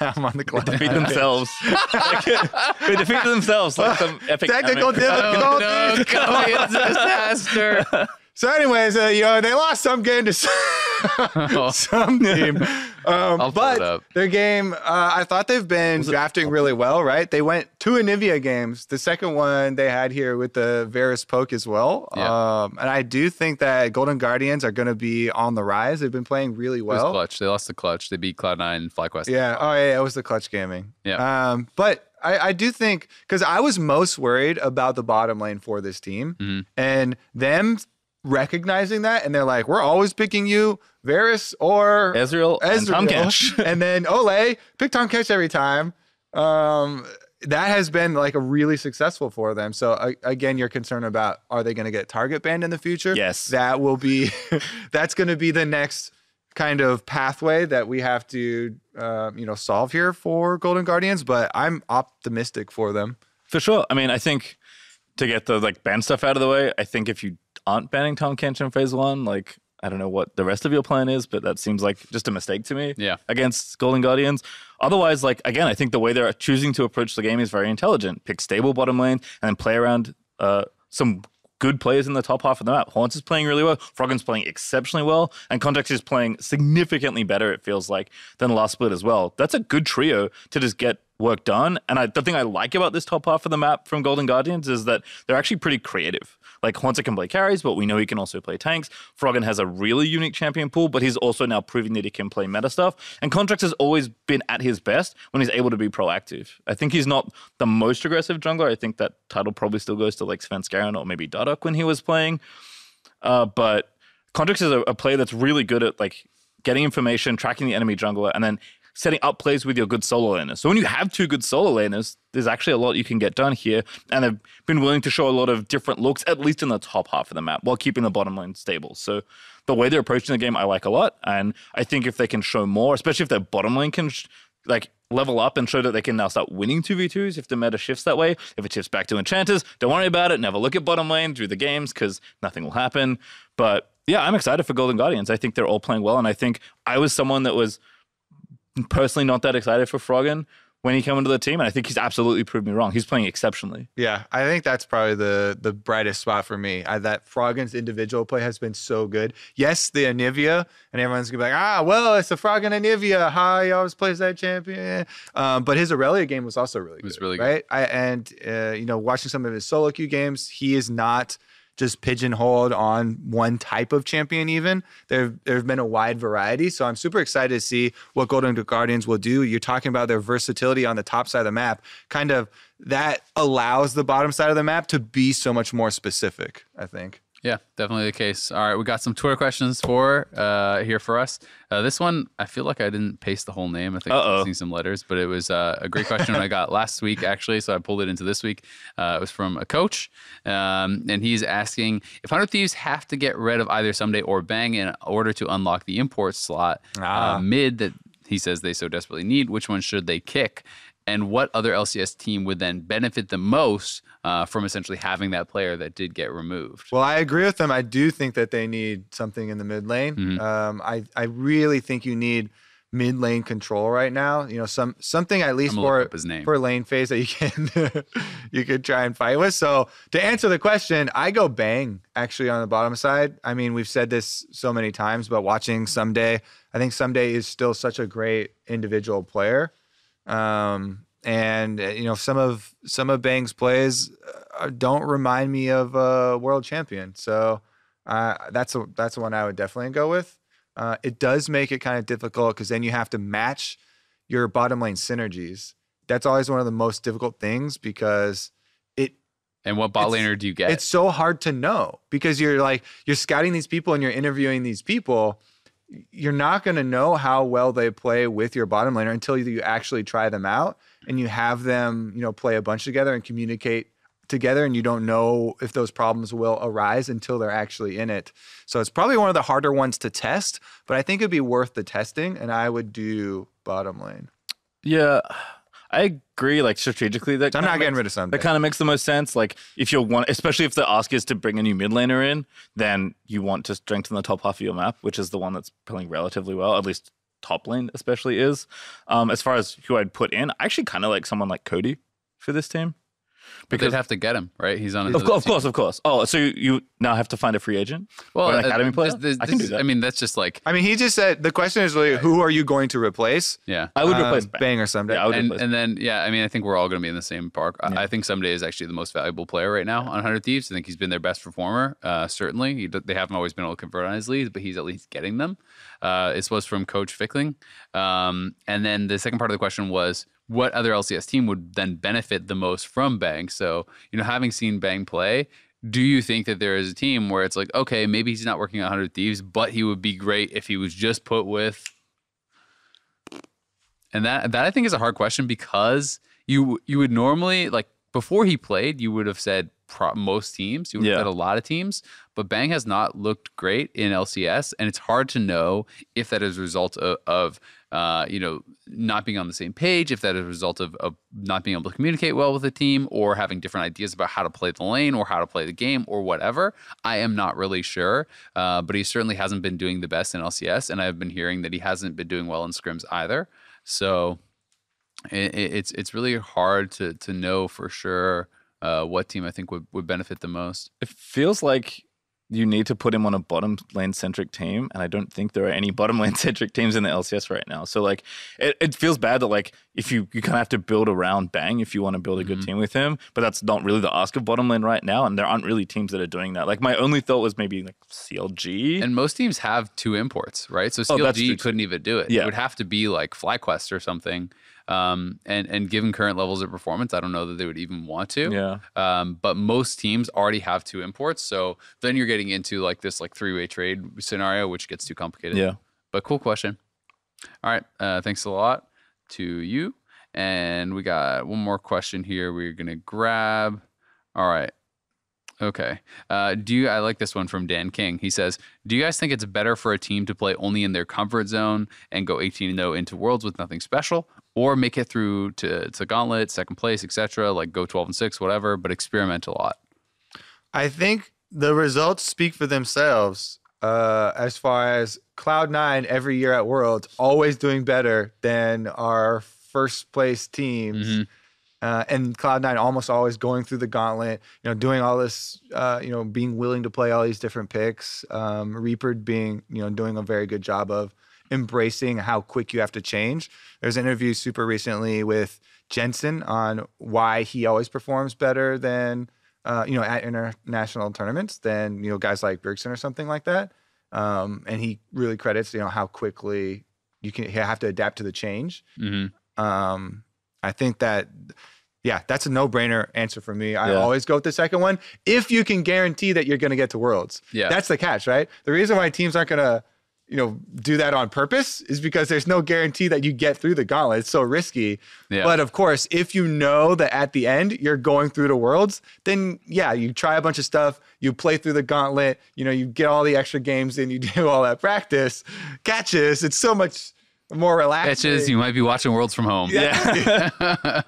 Now I'm on the cloud. They defeat themselves. They defeat themselves like some epic technical difficulties. Oh, no, God, it's a disaster. So anyways, they lost some game to some team. But their game, I thought they've been drafting really well, right? They went 2 Anivia games. The second one they had here with the Varus poke as well. Yeah. And I do think that Golden Guardians are going to be on the rise. They've been playing really well. It was clutch. They lost the clutch. They beat Cloud9 and FlyQuest. Yeah. Oh, yeah. It was the clutch gaming. Yeah. But I do think, because I was most worried about the bottom lane for this team and them recognizing that, and they're like, we're always picking you, Varus or Ezreal. And Tahm-Kench. And then Ole pick Tahm-Kench every time. That has been like a really successful for them. So again, you're concerned about, are they going to get target banned in the future? Yes. That will be, that's going to be the next kind of pathway that we have to, solve here for Golden Guardians, but I'm optimistic for them. For sure. I mean, I think to get the like ban stuff out of the way, I think if you aren't banning Tahm-Kench in phase 1, like, I don't know what the rest of your plan is, but that seems like just a mistake to me against Golden Guardians. Otherwise, like, again, I think the way they're choosing to approach the game is very intelligent. Pick stable bottom lane and then play around some good players in the top half of the map. Haunts is playing really well. Froggen's playing exceptionally well. And Context is playing significantly better, it feels like, than the last split as well. That's a good trio to just get work done. And the thing I like about this top half of the map from Golden Guardians is that they're actually pretty creative. Like, Haunter can play carries, but we know he can also play tanks. Froggen has a really unique champion pool, but he's also now proving that he can play meta stuff. And Contracts has always been at his best when he's able to be proactive. I think he's not the most aggressive jungler. I think that title probably still goes to like Svenskeren or maybe Dardoch when he was playing. But Contracts is a player that's really good at like getting information, tracking the enemy jungler, and then setting up plays with your good solo laners. So when you have 2 good solo laners, there's actually a lot you can get done here. And they've been willing to show a lot of different looks, at least in the top half of the map, while keeping the bottom lane stable. So the way they're approaching the game, I like a lot. And I think if they can show more, especially if their bottom lane can level up and show that they can now start winning 2v2s if the meta shifts that way. If it shifts back to enchanters, don't worry about it. Never look at bottom lane through the games because nothing will happen. But yeah, I'm excited for Golden Guardians. I think they're all playing well. And I think I was someone that was personally not that excited for Froggen when he came into the team, and I think he's absolutely proved me wrong. He's playing exceptionally. Yeah, I think that's probably the brightest spot for me. That Froggen's individual play has been so good. Yes, the Anivia, and everyone's gonna be like, well, it's the Froggen Anivia. He always plays that champion. But his Aurelia game was also really good. It was really good, right? Watching some of his solo queue games, he is not just pigeonholed on one type of champion even. There've been a wide variety. So I'm super excited to see what Golden Guardians will do. You're talking about their versatility on the top side of the map. Kind of that allows the bottom side of the map to be so much more specific, I think. Yeah, definitely the case. All right, we got some Twitter questions here for us. This one, I feel like I didn't paste the whole name. I think I'm missing some letters, but it was a great question I got last week, actually, so I pulled it into this week. It was from a coach, and he's asking, if 100 Thieves have to get rid of either Someday or Bang in order to unlock the import slot mid that he says they so desperately need, which one should they kick? And what other LCS team would then benefit the most from essentially having that player that did get removed? Well, I agree with them. I do think that they need something in the mid lane. Mm-hmm. I really think you need mid lane control right now. Something at least for lane phase that you can try and fight with. So to answer the question, I go Bang actually on the bottom side. I mean, we've said this so many times, but watching Someday, I think Someday is still such a great individual player. Some of Bang's plays don't remind me of a world champion. So that's one I would definitely go with. it does make it kind of difficult because then you have to match your bottom lane synergies. That's always one of the most difficult things because and what bot laner do you get? It's so hard to know because you're scouting these people and you're interviewing these people. You're not going to know how well they play with your bottom laner until you actually try them out and you have them, play a bunch together and communicate together, and you don't know if those problems will arise until they're actually in it. So it's probably one of the harder ones to test, but I think it'd be worth the testing, and I would do bottom lane. Yeah, I agree. Like strategically, I'm not getting rid of something. That kind of makes the most sense. Like if you want, especially if the ask is to bring a new mid laner in, then you want to strengthen the top half of your map, which is the one that's playing relatively well. At least top lane, especially is. As far as who I'd put in, I actually kind of like someone like Cody for this team. Because they'd have to get him, right? He's on. Of course. Oh, so you now have to find a free agent? Well, or an academy player? I can do that. I mean, that's just like. I mean, he just said the question is really who are you going to replace? Yeah, I would replace Bang or someday. Yeah, and then I mean, I think we're all going to be in the same park. Yeah. I think Someday is actually the most valuable player right now on 100 Thieves. I think he's been their best performer. Certainly, they haven't always been able to convert on his leads, but he's at least getting them. This was from Coach Fickling, and then the second part of the question was, what other LCS team would then benefit the most from Bang? So, having seen Bang play, do you think that there is a team where it's like, okay, maybe he's not working on 100 Thieves, but he would be great if he was just put with... And that I think is a hard question because you would normally, like, before he played, you would have said most teams. You would have said a lot of teams. But Bang has not looked great in LCS, and it's hard to know if that is a result of not being on the same page, if that is a result of not being able to communicate well with the team, or having different ideas about how to play the lane or how to play the game or whatever. I am not really sure, but he certainly hasn't been doing the best in LCS, and I've been hearing that he hasn't been doing well in scrims either. So it's really hard to know for sure what team I think would benefit the most. It feels like you need to put him on a bottom lane centric team, and I don't think there are any bottom lane centric teams in the LCS right now. So like it feels bad that like if you kind of have to build around Bang if you want to build a good team with him, but that's not really the ask of bottom lane right now, and there aren't really teams that are doing that. Like my only thought was maybe like CLG, and most teams have 2 imports, right? So CLG couldn't even do it. It would have to be like FlyQuest or something. And given current levels of performance, I don't know that they would even want to. Yeah. But most teams already have 2 imports, so then you're getting into like this like 3-way trade scenario, which gets too complicated. Yeah. But cool question. All right. Thanks a lot to you. And we got one more question here we're gonna grab. All right. Okay. I like this one from Dan King. He says, do you guys think it's better for a team to play only in their comfort zone and go 18-0 into Worlds with nothing special, or make it through to Gauntlet, second place, etc., like go 12-6, whatever, but experiment a lot? I think the results speak for themselves as far as Cloud9 every year at Worlds always doing better than our first place teams. Mm-hmm. And Cloud9 almost always going through the gauntlet, doing all this, being willing to play all these different picks. Reaper being, doing a very good job of embracing how quick you have to change. There's an interview super recently with Jensen on why he always performs better than, at international tournaments than, guys like Bergson or something like that. And he really credits, how quickly you have to adapt to the change. Mm-hmm. I think that, that's a no-brainer answer for me. I always go with the second one. If you can guarantee that you're going to get to Worlds. Yeah. That's the catch, right? The reason why teams aren't going to, do that on purpose is because there's no guarantee that you get through the gauntlet. It's so risky. Yeah. But of course, if you know that at the end you're going through the Worlds, then you try a bunch of stuff, you play through the gauntlet, you get all the extra games in, you do all that practice, catches. It's so much more relaxing. Catches, you might be watching Worlds from home. Yeah.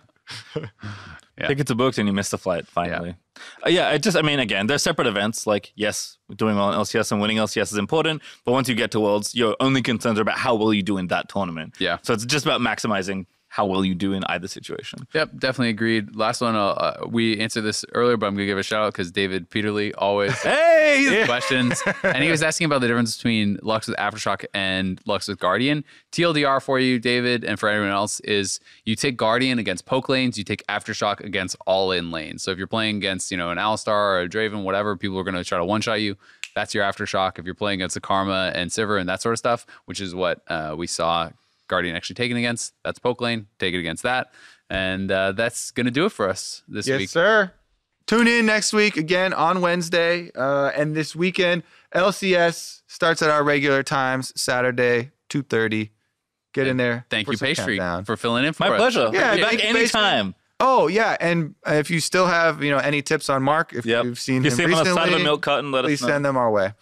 Ticket to books and you missed the flight finally. Again, they're separate events. Like, yes, doing well in LCS and winning LCS is important, but once you get to Worlds, your only concerns are about how well you do in that tournament. Yeah. So it's just about maximizing how well you do in either situation. Yep, definitely agreed. Last one, we answered this earlier, but I'm going to give a shout out because David Peterly always questions. And he was asking about the difference between Lux with Aftershock and Lux with Guardian. TLDR for you, David, and for everyone else is you take Guardian against poke lanes, you take Aftershock against all-in lanes. So if you're playing against, an Alistar or a Draven, whatever, people are going to try to one-shot you. that's your Aftershock. If you're playing against a Karma and Sivir and that sort of stuff, which is what we saw Guardian actually taken against, that's poke lane. Take it against that. And that's going to do it for us this week. Yes, sir. Tune in next week again on Wednesday. And this weekend, LCS starts at our regular times, Saturday, 2:30. Get in there. Thank you, Pastry, for filling in for us. My pleasure. Yeah, Back anytime. Oh, yeah. And if you still have, any tips on Mark, if you've seen him recently, on the side of a milk carton, let us know. Please send them our way.